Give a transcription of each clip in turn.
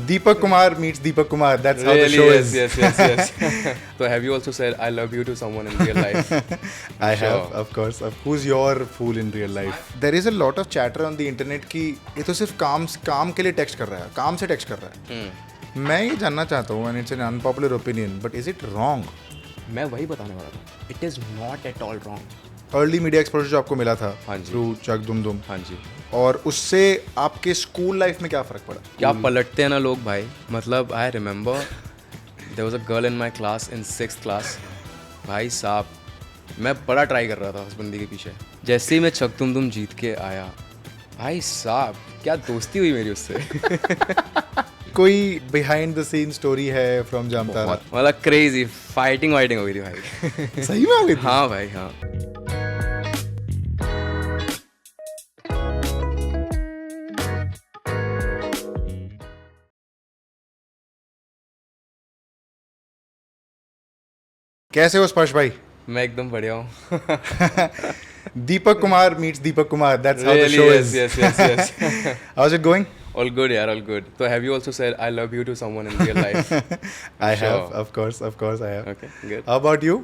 Deepak Kumar meets Deepak Kumar. That's how the Really? show Yes, is. yes. So have you also said I love you to someone in real life? I Sure. have, of course. Who's your fool in real life? There is a lot of chatter on the internet कि ये तो सिर्फ काम के लिए text कर रहा है, काम से टेक्स्ट कर रहा है. मैं ये जानना चाहता हूँ, and it's an unpopular opinion, but is it wrong? मैं वही बताने वाला था. It is not at all wrong. Early media exposure जो आपको मिला था हाँ जी. थ्रू चक दुम दुम, हाँ जी. और उससे आपके स्कूल लाइफ में क्या फ़र्क पड़ा? क्या पलटते हैं ना लोग भाई. मतलब I remember there was a girl in my class in 6th class. भाई साहब मैं बड़ा ट्राई कर रहा था उस बंदी के पीछे. जैसे ही मैं चक तुम तुम जीत के आया, भाई साहब क्या दोस्ती हुई मेरी उससे. कोई बिहाइंड द सीन स्टोरी है फ्रॉम जामतारा? मतलब क्रेजी फाइटिंग वाइटिंग हो गई थी भाई. सही में हो गई थी? हाँ भाई हाँ. कैसे हो स्पर्श भाई? मैं एकदम बढ़िया हूँ. Deepak Kumar meets Deepak Kumar. That's how the Really? show Yes, is. yes. How's it going? All good, yaar, all good. So have you also said I love you to someone in real life? I Sure. have, of course I have. Okay, good. How about you?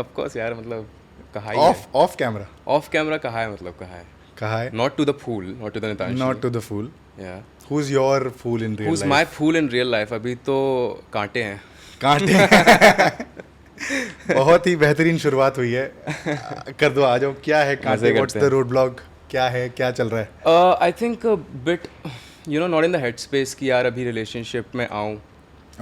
Of course यार, मतलब कहा ही है. Off camera. Off camera कहा है, मतलब कहा है. कहा है? Not to the fool, not to the Nitanshi. Not to the fool. Yeah. Who's your fool in real Who's life? my fool in real life? अभी तो कांटे हैं. कांटे. बहुत ही बेहतरीन शुरुआत हुई है. कर दो, आ जाओ. क्या है कांटे? मजे What's करते the road blog? क्या है, क्या चल रहा है? I think a bit, not in the headspace कि यार अभी relationship में आऊँ.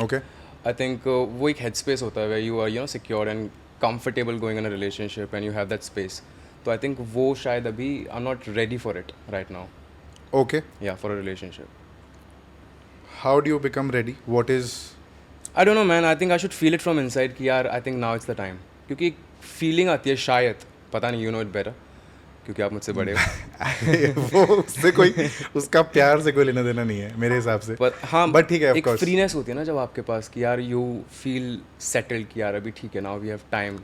Okay. I think वो एक headspace होता है where you are secure and comfortable going in a relationship and you have that space. तो I think वो शायद अभी I'm not ready for it right now. Okay. Yeah, for a relationship. How do you become ready? What is... I don't know man, I think I should feel it from inside कि यार I think now it's the time. क्योंकि एक feeling आती है शायद, पता नहीं, you know it better, क्योंकि आप मुझसे बड़े हो. वो उससे कोई, उसका प्यार से कोई लेना देना नहीं है मेरे हिसाब से. पर हाँ, But ठीक है, of एक course. फ्रीनेस होती है ना जब आपके पास कि यार यू फील सेटल्ड कि यार अभी ठीक है, नाउ वी हैव टाइम,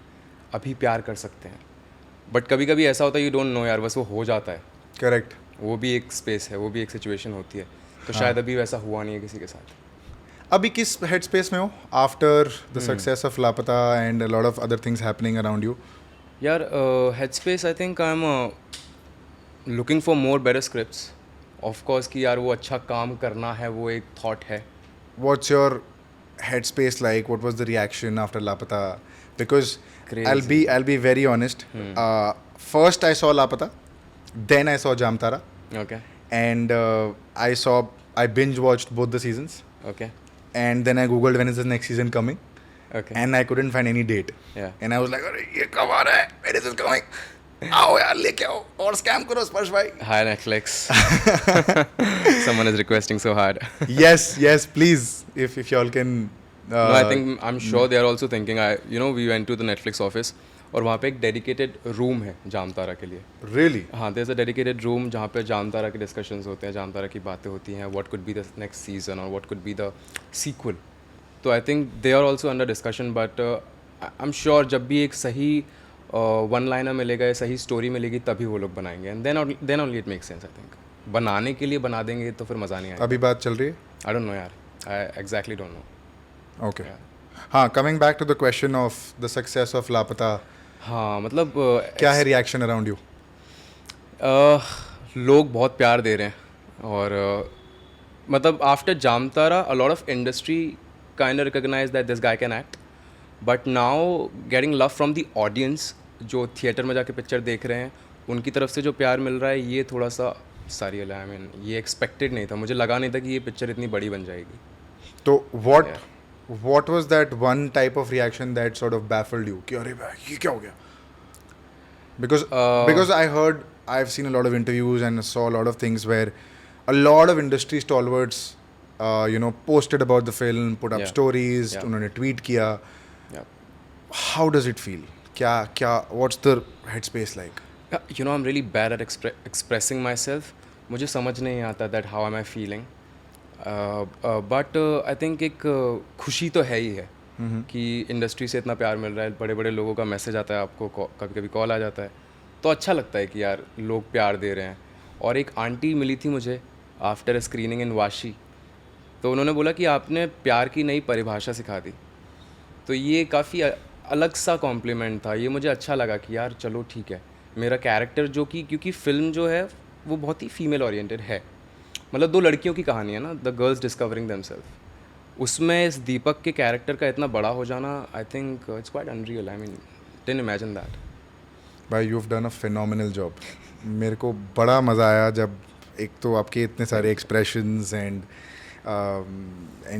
अभी प्यार कर सकते हैं. बट कभी कभी ऐसा होता है यू डोंट नो यार, बस वो हो जाता है. Correct. वो भी एक स्पेस है, वो भी एक सिचुएशन होती है. तो शायद अभी वैसा हुआ नहीं है किसी के साथ. अभी किस हेड स्पेस में हो after the success of Laapataa and a lot of other things happening around you? यार head space I think I am looking for more better scripts. Of course कि यार वो अच्छा काम करना है, वो एक थॉट है. What's your headspace like? What was the reaction after Lapata? Because Crazy. I'll be very honest. First I saw Lapata, then I saw Jamtara, okay and I binge watched both the seasons, okay and then I googled when is the next season coming, okay and I couldn't find any date, या and I was like, अरे ये कब आ रहा है? When is it coming? आओ यार लेके आओ और स्कैम करो स्पर्श भाई. Hi Netflix. Someone is requesting so hard. Yes, please, if y'all can. No, I think I'm sure they are also thinking. We went to the Netflix office और वहाँ पे एक डेडिकेटेड रूम है जामतारा के लिए. Really? हाँ, there's a dedicated room जहाँ पे जामतारा के डिस्कशंस होते हैं, जामतारा की बातें होती हैं, what could be the next season or what could be the sequel. तो I think they are also under discussion, but I'm sure जब भी एक सही वन लाइनर मिलेगा या सही स्टोरी मिलेगी तभी वो लोग बनाएंगे, and then only it makes sense. I think बनाने के लिए बना देंगे तो फिर मज़ा नहीं आएगा. अभी बात चल रही है? आई डोंट नो यार, आई एग्जैक्टली डोंट नो. Okay. हाँ, coming back to the question of the success of Lapata, हाँ मतलब क्या है reaction around you? लोग बहुत प्यार दे रहे हैं और मतलब after Jamtara a lot of industry kind recognise that this guy can act, but now getting love from the audience जो थिएटर में जाके पिक्चर देख रहे हैं, उनकी तरफ से जो प्यार मिल रहा है, ये थोड़ा सा सारियल है. आई मीन ये एक्सपेक्टेड नहीं था, मुझे लगा नहीं था कि ये पिक्चर इतनी बड़ी बन जाएगी. तो what was that one type of reaction that sort of baffled you? कि अरे भाई ये क्या हो गया? Because I've seen a lot of interviews and saw a lot of things where a lot of industry stalwarts posted about the film, put up Yeah. stories, Yeah. उन्होंने tweet किया. Yeah. How does it feel? What's the headspace like? I'm really bad at expressing myself. मुझे समझ नहीं आता that how am I feeling. But I think एक खुशी तो है ही है कि इंडस्ट्री से इतना प्यार मिल रहा है, बड़े बड़े लोगों का मैसेज आता है आपको, कभी कभी कॉल आ जाता है, तो अच्छा लगता है कि यार लोग प्यार दे रहे हैं. और एक आंटी मिली थी मुझे आफ्टर अ स्क्रीनिंग इन वाशी, तो उन्होंने बोला कि आपने प्यार की नई परिभाषा सिखा दी। तो ये काफ़ी अलग सा कॉम्प्लीमेंट था, ये मुझे अच्छा लगा कि यार चलो ठीक है, मेरा कैरेक्टर जो कि, क्योंकि फ़िल्म जो है वो बहुत ही फीमेल ओरिएंटेड है, मतलब दो लड़कियों की कहानी है ना, द गर्ल्स डिस्कवरिंग देमसेल्फ। उसमें इस दीपक के कैरेक्टर का इतना बड़ा हो जाना, I think it's quite unreal. I mean didn't imagine that. भाई you have done a phenomenal job. मेरे को बड़ा मज़ा आया जब एक तो आपके इतने सारे expressions and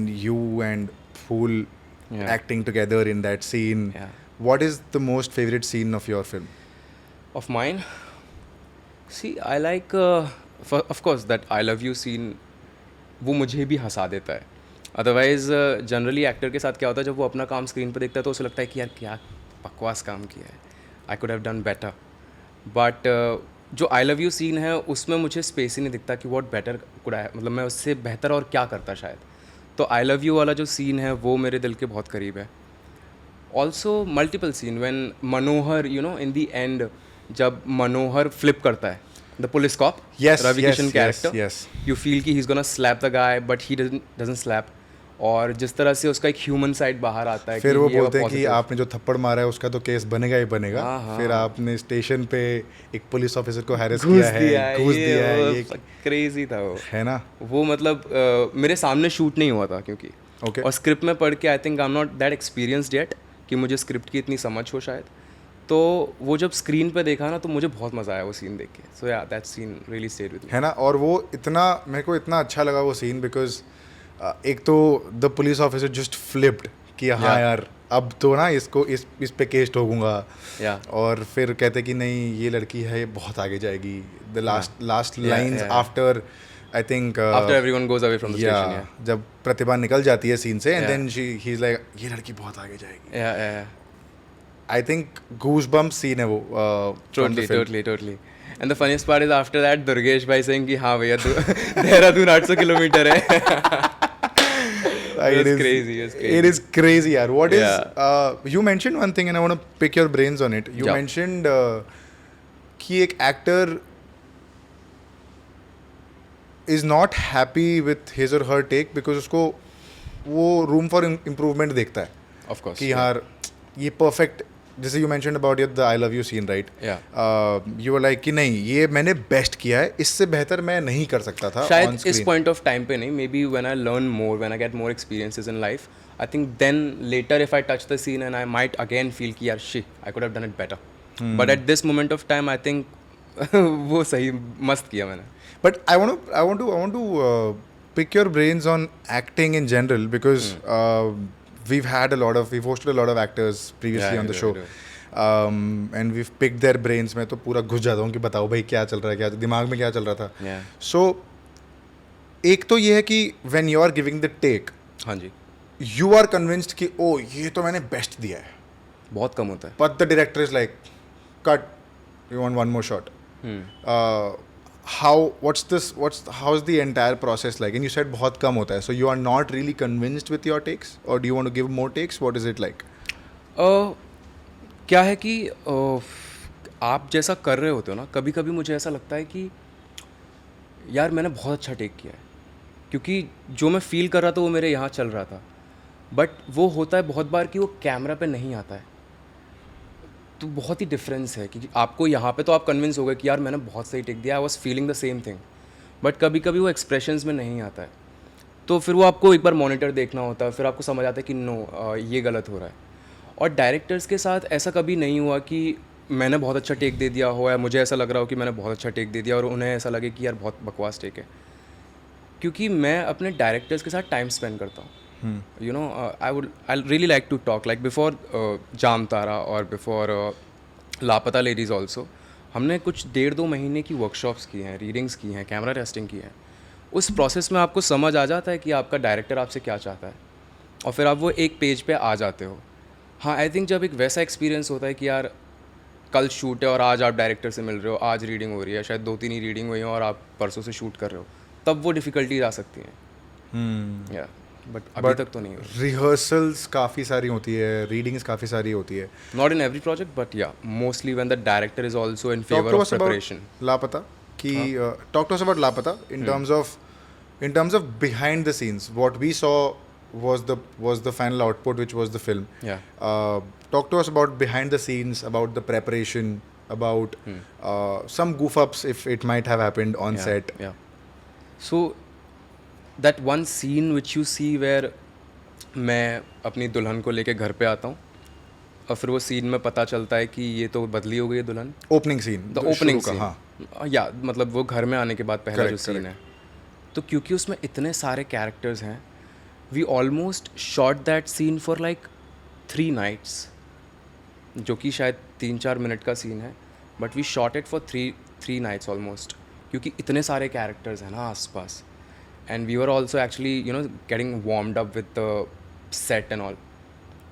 you and Phool Yeah. acting together in that scene. Yeah. What is the most favorite scene of your film? Of mine, see, I like of course that I love you scene, वो मुझे भी हंसा देता है। Otherwise generally actor के साथ क्या होता है, जब वो अपना काम स्क्रीन पर देखता है तो उसे लगता है कि यार क्या बकवास काम किया है, आई could have done better. But जो आई लव यू सीन है उसमें मुझे स्पेस ही नहीं दिखता कि व्हाट बेटर कुड आई, मतलब मैं उससे बेहतर और क्या करता शायद। तो आई लव यू वाला जो सीन है वो मेरे दिल के बहुत करीब है। Also multiple scene when Manohar, you know, in the end जब मनोहर फ्लिप करता है, the police cop, Yes, Ravi yes, Kishan yes, character, yes. You feel कि he is gonna slap the guy but he doesn't slap, और जिस तरह से उसका एक ह्यूमन साइड बाहर आता है। फिर कि वो ये बोलते हैं कि positive- आपने जो थप्पड़ मारा है उसका तो केस बनेगा ही बनेगा। हाँ, हाँ। फिर आपने स्टेशन पे एक पुलिस ऑफिसर को हैरेस घूस किया दिया है, घूस दिया है, ये क्रेजी था वो। है ना? वो मतलब मेरे सामने शूट नहीं हुआ था क्योंकि Okay. और स्क्रिप्ट में पढ़ के आई think I am not that experienced yet कि मुझे स्क्रिप्ट की इतनी समझ हो शायद। तो वो जब स्क्रीन पे देखा ना तो मुझे बहुत मज़ा आया वो सीन देख के। So yeah that scene really stayed with me. है ना? और वो इतना मेरे को इतना अच्छा लगा वो सीन बिकॉज एक तो the police officer just flipped कि हाँ Yeah. यार अब तो ना इसको इस पे केस ठोकूंगा। या और फिर कहते कि नहीं ये लड़की है ये बहुत आगे जाएगी। The last Yeah, lines yeah. After I think after everyone goes away from the station. Yeah जब प्रतिभा निकल जाती है सीन से and Yeah. Then he is like ये लड़की बहुत आगे जाएगी। या आई थिंक गूज़बम्प सीन है वो totally. And the funniest part is after that Durgesh भाई सेइंग कि हाँ भैया देहरादून 800 किलोमीटर है। It is crazy. It is crazy, yaar. What is Yeah. you mentioned one thing and I want to pick your brains on it. You Yeah. mentioned कि एक actor is not happy with his or her take because उसको वो room for improvement देखता है of course कि यार ये perfect, जैसे you mentioned about the I love you scene, right? Yeah. You were like कि नहीं ये मैंने बेस्ट किया है, इससे बेहतर मैं नहीं कर सकता था on शायद इस screen. पॉइंट ऑफ टाइम पे नहीं, maybe when I learn more, when I get more experiences in life, I think then later if I touch the scene and I might again feel कि यार shit I could have done it better. But at this moment of time I think वो सही मस्त किया मैंने। But I want to pick your brains on acting in general because we've hosted a lot of actors previously Yeah, on the we show, do. and we've picked their brains. मैं तो पूरा घुस जाता हूँ कि बताओ भाई क्या चल रहा है, क्या दिमाग में क्या चल रहा था। Yeah. So एक तो ये है कि when you are giving the take, हाँ जी, you are convinced कि ओ ये तो मैंने बेस्ट दिया है, बहुत कम होता है। but the director is like cut, you want one more shot. How's the entire process like? And you said बहुत कम होता है, so you are not really convinced with your takes, or do you want to give more takes? What is it like? क्या है कि आप जैसा कर रहे होते हो ना, कभी कभी मुझे ऐसा लगता है कि यार मैंने बहुत अच्छा टेक किया है, क्योंकि जो मैं फील कर रहा था वो मेरे यहाँ चल रहा था। बट वो होता है बहुत बार कि वो कैमरा पे नहीं आता है, तो बहुत ही डिफरेंस है। क्योंकि आपको यहाँ पे तो आप कन्विंस हो गए कि यार मैंने बहुत सही टेक दिया, I was feeling the same thing, but कभी कभी वो एक्सप्रेशंस में नहीं आता है, तो फिर वो आपको एक बार मॉनिटर देखना होता है, फिर आपको समझ आता है कि नो ये गलत हो रहा है। और डायरेक्टर्स के साथ ऐसा कभी नहीं हुआ कि मैंने बहुत अच्छा टेक दे दिया हो या मुझे ऐसा लग रहा हो कि मैंने बहुत अच्छा टेक दे दिया और उन्हें ऐसा लगे कि यार बहुत बकवास टेक है, क्योंकि मैं अपने डायरेक्टर्स के साथ टाइम स्पेंड करता हूँ। You know, I really like to talk, like before Jamtara और बिफोर लापता लेडीज़ ऑल्सो, हमने कुछ 1.5-2 महीने की वर्कशॉप्स की हैं, रीडिंग्स की हैं, कैमरा टेस्टिंग की है। उस प्रोसेस में आपको समझ आ जाता है कि आपका डायरेक्टर आपसे क्या चाहता है, और फिर आप वो एक पेज पे आ जाते हो। हाँ, आई थिंक जब एक वैसा एक्सपीरियंस होता है कि यार कल शूट है और आज आप डायरेक्टर से मिल रहे हो, आज रीडिंग हो रही है, शायद 2-3 ही रीडिंग हुई हो और आप परसों से शूट कर रहे हो, तब वो डिफ़िकल्टीज आ सकती हैं। या बट अभी तक तो नहीं हुई। रिहर्सल्स काफ़ी सारी होती है, रीडिंग्स काफ़ी सारी होती है। Not in every project, but yeah mostly when the director is also in favour of preparation. Laapataa कि talk to us about Laapataa in terms of In terms of behind the scenes, what we saw was the final output, which was the film. Yeah. Talk to us about behind the scenes, about the preparation, about some goof ups if it might have happened on set. Yeah. So that one scene which you see where मैं अपनी दुल्हन को लेके घर पे आता हूँ और फिर वो सीन में पता चलता है कि ये तो बदली हो गई है दुल्हन. Opening scene. द ओपनिंग शुरू का, सीन या मतलब वो घर में आने के बाद पहला जो Correct, सीन है. तो क्योंकि उसमें इतने सारे कैरेक्टर्स हैं, we almost shot that scene for like 3 nights, जो कि शायद 3-4 मिनट का सीन है, but we shot it for 3 nights almost, क्योंकि इतने सारे कैरेक्टर्स हैं ना आसपास. And we were also actually getting warmed up with the set and all.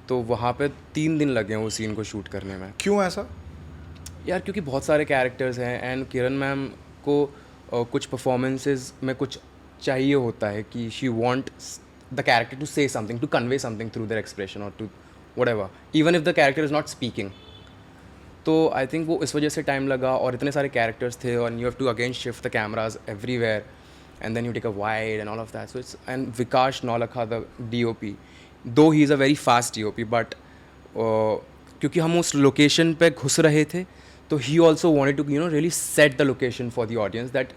तो वहाँ पे 3 दिन लगे हैं वो सीन को शूट करने में. क्यों ऐसा? यार क्योंकि बहुत सारे कैरेक्टर्स हैं एंड किरण मैम को कुछ परफॉर्मेंसेस में कुछ चाहिए होता है कि she want the character to say something, to convey something through their expression और to whatever, even if the character is not speaking. तो आई थिंक वो इस वजह से टाइम लगा और इतने सारे कैरेक्टर्स थे और you have to again shift the cameras everywhere and then you take a wide and all of that. So it's, and Vikash Nolakha, the DOP, though he is a very fast DOP, but क्योंकि हम उस location पे घुस रहे थे, तो he also wanted to really set the location for the audience, that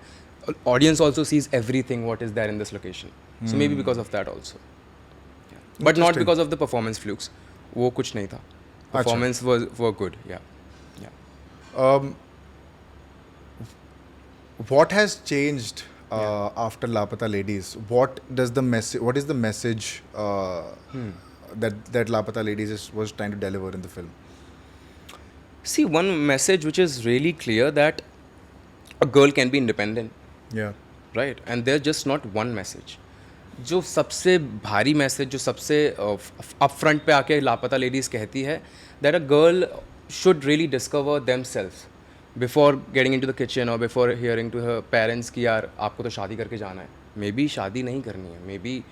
audience also sees everything what is there in this location. So maybe because of that also. Yeah. But not because of the performance flukes. वो कुछ नहीं था. Performance were good. Yeah. What has changed after Lapata Ladies? What is the message that Lapata Ladies was trying to deliver in the film? See, one message which is really clear, that a girl can be independent. Yeah. Right? And there's just not one message. जो सबसे भारी message, जो सबसे upfront पे आके लापता ladies कहती है, that a girl should really discover themselves before getting into the kitchen or before hearing to her parents कि यार आपको तो शादी करके जाना है. मे बी शादी नहीं करनी है, मे बी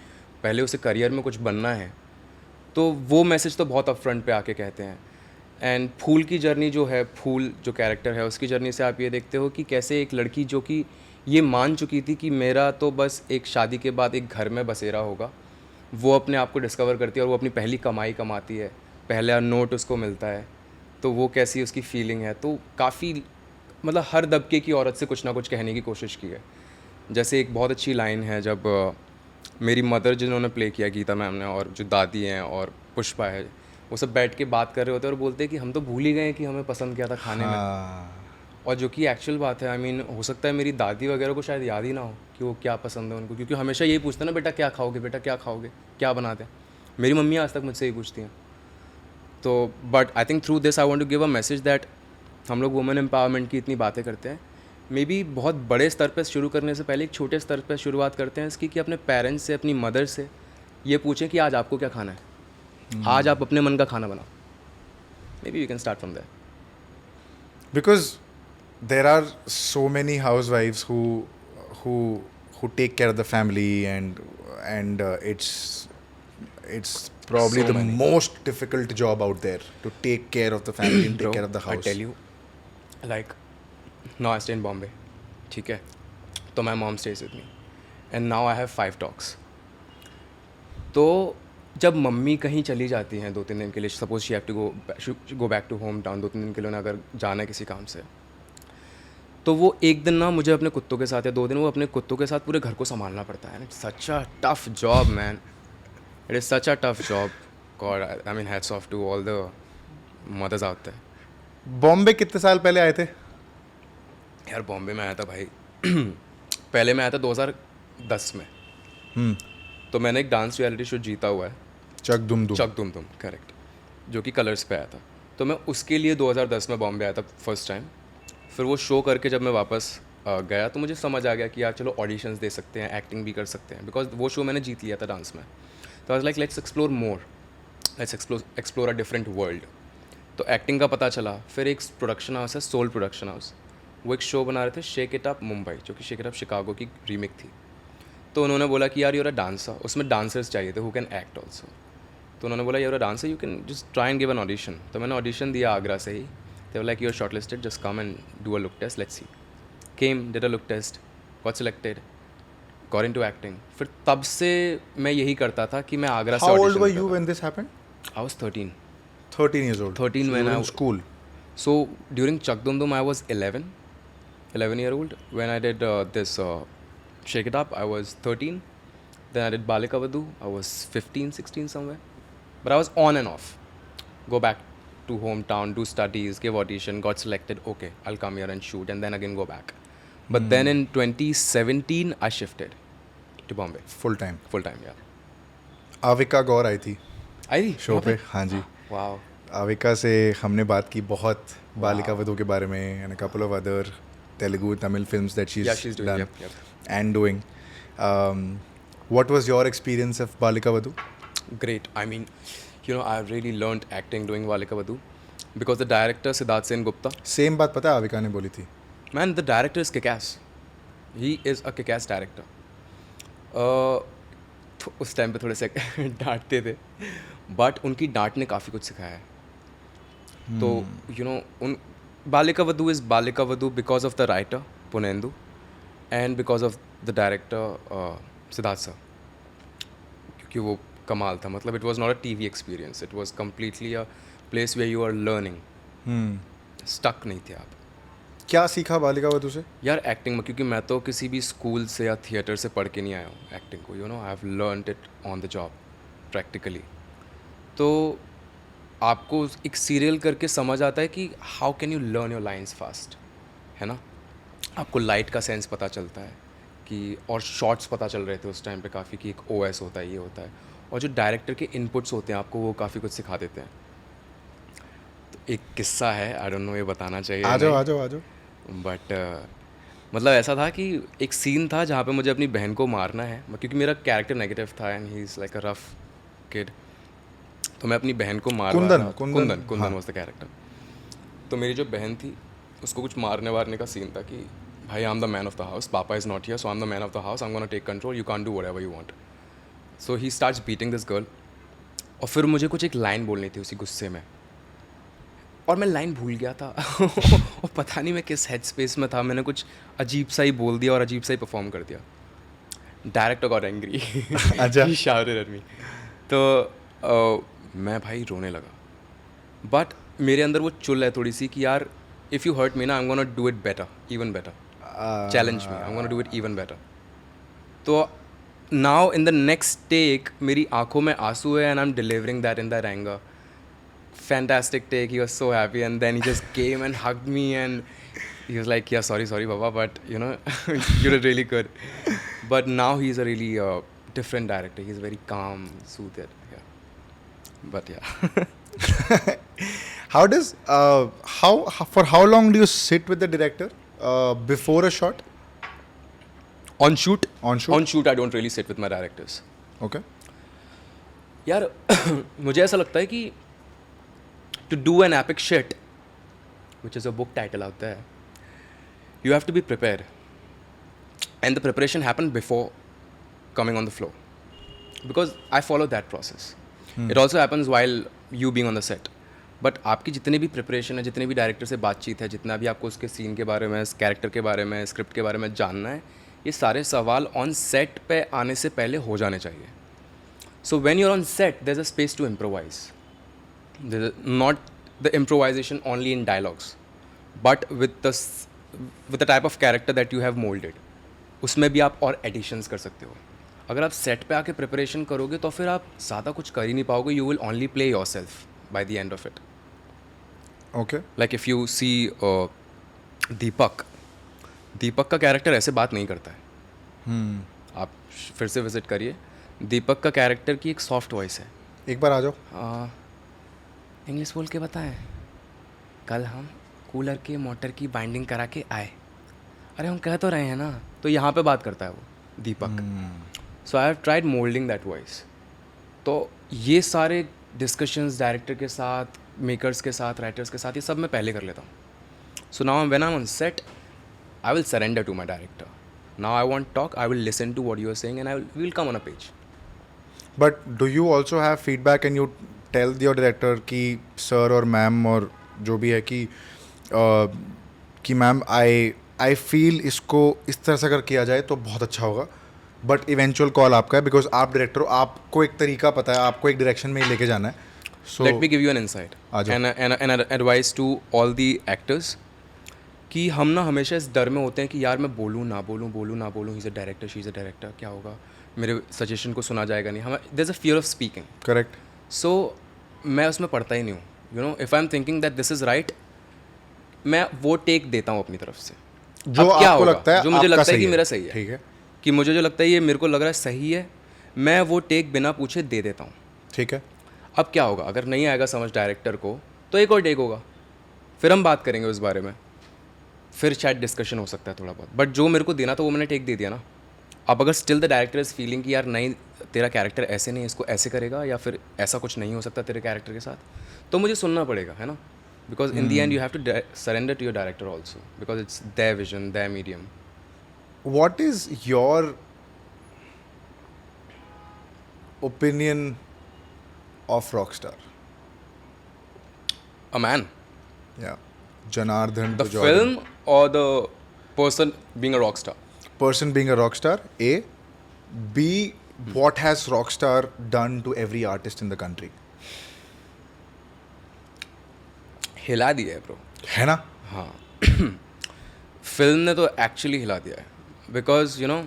पहले उसे करियर में कुछ बनना है. तो वो मैसेज तो बहुत अपफ्रंट पे आके कहते हैं. एंड फूल की जर्नी जो है, फूल जो कैरेक्टर है उसकी जर्नी से आप ये देखते हो कि कैसे एक लड़की जो कि ये मान चुकी थी कि मेरा तो बस एक शादी के बाद एक घर में बसेरा होगा, वो अपने आप को डिस्कवर करती है और वो अपनी पहली कमाई कमाती है, पहला नोट उसको मिलता है, तो वो कैसी उसकी फीलिंग है. तो काफ़ी मतलब हर दबके की औरत से कुछ ना कुछ कहने की कोशिश की है. जैसे एक बहुत अच्छी लाइन है जब मेरी मदर जिन्होंने प्ले किया, गीता मैम ने, और जो दादी हैं और पुष्पा है, वो सब बैठ के बात कर रहे होते हैं और बोलते हैं कि हम तो भूल ही गए कि हमें पसंद क्या था खाने में. और जो कि एक्चुअल बात है. आई मीन हो सकता है मेरी दादी वगैरह को शायद याद ही ना हो कि वो क्या पसंद है उनको, क्योंकि हमेशा यही पूछते हैं ना, बेटा क्या खाओगे, बेटा क्या खाओगे, क्या बनाते हैं. मेरी मम्मी आज तक मुझसे यही पूछती हैं. तो but I think through this I want to give a message that हम लोग वुमेन एम्पावरमेंट की इतनी बातें करते हैं, मे बी बहुत बड़े स्तर पर शुरू करने से पहले एक छोटे स्तर पर शुरुआत करते हैं इसकी, कि अपने पेरेंट्स से, अपनी मदर से ये पूछें कि आज आपको क्या खाना है, आज आप अपने मन का खाना बनाओ. Maybe we can start from there. Because there are so many housewives who take care of the family, and it's probably So the many. most difficult job out there, to take care of the family and take Bro, care of the house. I tell you, like, now I stay in Bombay, ठीक है, तो my mom stays with me, and now I have 5 dogs. तो जब mummy कहीं चली जाती हैं 2-3 दिन के लिए, suppose she have to go back to home town, 2-3 दिन के लिए उन्हें अगर जाना है किसी काम से, तो वो एक दिन ना मुझे अपने कुत्तों के साथ, या 2 दिन वो अपने कुत्तों के साथ पूरे घर को संभालना पड़ता है. It's such a tough job man, it is such a tough job. God, I mean hats off to all the mothers out there. Bombay कितने साल पहले आए थे? यार बॉम्बे में आया था भाई पहले मैं आया था 2010 में. तो मैंने एक डांस रियलिटी शो जीता हुआ है, चक दुम दुम. चक दुम दुम, करेक्ट, जो कि कलर्स पे आया था. तो मैं उसके लिए 2010 में बॉम्बे आया था फर्स्ट टाइम. फिर वो शो करके जब मैं वापस गया तो मुझे समझ आ गया कि यार चलो ऑडिशंस दे सकते हैं, एक्टिंग भी कर सकते हैं, बिकॉज वो शो मैंने जीत लिया था डांस में. तो I was like let's explore more, let's explore a different world. तो एक्टिंग का पता चला. फिर एक प्रोडक्शन हाउस है, सोल प्रोडक्शन हाउस, वो एक शो बना रहे थे, शेक इट अप मुंबई, जो कि शेक इट अप शिकागो की रीमेक थी. तो उन्होंने बोला कि यार यूर अ डांसर, उसमें डांसर्स चाहिए थे हु कैन एक्ट ऑल्सो. तो उन्होंने बोला you're a dancer, you can just try and give an audition. तो मैंने ऑडिशन दिया आगरा से ही. They were like you are shortlisted, just come and do a look test, let's see. Came, did a look test, got selected, got into acting. फिर तब से मैं यही करता था कि मैं आगरा से How old audition were देता you था. when this happened? I was 13. 13 years old. 13 so when you were I in school. So during Chakdundum I was 11-year-old. When I did this Shake It Up, I was 13. Then I did Balika Vadhu, I was 15, 16 somewhere. But I was on and off. Go back to hometown, do studies, give audition, got selected. Okay, I'll come here and shoot, and then again go back. But then in 2017, I shifted to Bombay. Full time. Full time, yeah. Avika गौर आई थी I show पे. हाँ जी. Wow. Avika से हमने बात की बहुत बालिका वधू के बारे में and a couple of other Telugu, Tamil films that Yeah, she's doing. done Yep. and doing. What was your experience of Balika Vadhu? Great. I mean, I really learned acting doing Balika Vadhu because the director Siddharth Sen Gupta. Same बात पता है आविका ने बोली थी. Man, the director is kick-ass. He is a kick-ass director. उस time पे थोड़े से डांटते थे बट उनकी डांट ने काफ़ी कुछ सिखाया है. तो उन Balika Vadhu is Balika Vadhu because of the writer Purnendu and because of the director Siddharth sir, क्योंकि वो कमाल था. मतलब it was not a TV experience, it was completely a place where you are learning. Stuck नहीं थे आप. क्या सीखा बालिका वधू से? यार एक्टिंग में, क्योंकि मैं तो किसी भी स्कूल से या थिएटर से पढ़ के नहीं आया हूँ एक्टिंग को. I have learned it on the job practically. तो आपको एक सीरियल करके समझ आता है कि how can you learn your lines fast, है ना. आपको लाइट का सेंस पता चलता है कि, और शॉर्ट्स पता चल रहे थे उस टाइम पे काफ़ी कि एक OS होता है, ये होता है. और जो डायरेक्टर के इनपुट्स होते हैं आपको वो काफ़ी कुछ सिखा देते हैं. तो एक किस्सा है, आई डोंट नो ये बताना चाहिए. आ जाओ. बट मतलब ऐसा था कि एक सीन था जहाँ पे मुझे अपनी बहन को मारना है, क्योंकि मेरा कैरेक्टर नेगेटिव था and he is like a rough kid. तो मैं अपनी बहन को मार कुंदन वाज द कैरेक्टर. तो मेरी जो बहन थी उसको कुछ मारने का सीन था कि भाई I am the man of the house, papa is not here, so I am the man of the house, I am gonna take control, you can't do whatever you want. So he starts beating this girl. और फिर मुझे कुछ एक line बोलनी थी उसी गुस्से में, और मैं लाइन भूल गया था. और पता नहीं मैं किस हेड स्पेस में था, मैंने कुछ अजीब सा ही बोल दिया और अजीब सा ही परफॉर्म कर दिया. Director got angry. अच्छा. ही शाउटेड एट मी. तो मैं भाई रोने लगा. बट मेरे अंदर वो चुल है थोड़ी सी कि यार इफ़ यू हर्ट मी ना, I am gonna do it better, even better. Challenge me, I am gonna do it even better. तो now in the next take मेरी आंखों में आंसू है and I am delivering that in that anger. Fantastic take, he was so happy, and then he just came and hugged me and he was like, yeah, sorry baba, but you did really good. But now he's a really different director. He's very calm, soothed. Yeah. But yeah. How does for how long do you sit with the director before a shot? On shoot, I don't really sit with my directors. Okay. यार मुझे ऐसा लगता है कि to do an epic shit, which is a book title out there, you have to be prepared, and the preparation happened before coming on the floor, because I follow that process. It also happens while you being on the set. But आपकी जितनी भी preparation है, जितने भी director से बातचीत है, जितना भी आपको उसके सीन के बारे में, कैरेक्टर के बारे में, स्क्रिप्ट के बारे में जानना है, ये सारे सवाल ऑन सेट पे आने से पहले हो जाने चाहिए. So when you're on set, there's a space to improvise. Not the improvisation only in dialogues, but with the type of character that you have molded. उसमें भी आप और एडिशंस कर सकते हो. अगर आप सेट पे आके प्रिपरेशन करोगे तो फिर आप ज़्यादा कुछ कर ही नहीं पाओगे. You will only play yourself by the end of it. Okay. Like if you see Deepak का कैरेक्टर ऐसे बात नहीं करता है. आप फिर से विजिट करिए. दीपक का कैरेक्टर की एक सॉफ्ट वॉइस है. एक बार आ जाओ. इंग्लिश बोल के बताएं. कल हम कूलर के मोटर की बाइंडिंग करा के आए. अरे हम कह तो रहे हैं ना. तो यहाँ पे बात करता है वो Deepak. So I have tried moulding that voice. तो ये सारे डिस्कशंस डायरेक्टर के साथ, मेकर्स के साथ, राइटर्स के साथ, ये सब मैं पहले कर लेता हूँ. So now when I am on set, I will surrender to my director. Now I want talk, I will listen to what you are saying and I will come on a page. But do you also have feedback and you tell your director कि sir और ma'am और जो भी है कि ma'am I feel इसको इस तरह से अगर किया जाए तो बहुत अच्छा होगा, बट इवेंचुअल कॉल आपका है बिकॉज आप डायरेक्टर हो, आपको एक तरीका पता है, आपको एक डायरेक्शन में ही लेके जाना है. So let me give you an insight आ जाओ. And advice to all the actors कि हम ना हमेशा इस डर में होते हैं कि यार मैं बोलूँ ना बोलूँ, he is a director, she is a director, क्या होगा, मेरे सजेशन को सुना जाएगा नहीं, हमें there is a fear of speaking. Correct. So मैं उसमें पढ़ता ही नहीं हूँ. You know, if I am thinking that this is right, मैं वो टेक देता हूँ अपनी तरफ से. जो अब क्या आपको होगा? लगता है जो मुझे आपका लगता है सही कि है. मेरा सही है, ठीक है. कि मुझे जो लगता है ये मेरे को लग रहा है सही है, मैं वो टेक बिना पूछे दे देता हूँ. ठीक है. अब क्या होगा, अगर नहीं आएगा समझ डायरेक्टर को तो एक और टेक होगा, फिर हम बात करेंगे उस बारे में, फिर शायद डिस्कशन हो सकता है थोड़ा बहुत. बट जो मेरे को देना था वो मैंने टेक दे दिया ना. अब अगर still the director is feeling कि यार नहीं तेरा कैरेक्टर ऐसे नहीं, इसको ऐसे करेगा, या फिर ऐसा कुछ नहीं हो सकता तेरे कैरेक्टर के साथ, तो मुझे सुनना पड़ेगा, है ना. Because in the end you have to surrender to your director also, because it's their vision, their medium. What is your opinion of Rockstar? Ah man, Yeah. Janardhan the to Jordan. Film और the person being a rock star. Person being a rockstar, A. B. What has Rockstar done to every artist in the country? हिला दिया है bro. है ना? हाँ. Film ने तो actually हिला दिया है. Because you know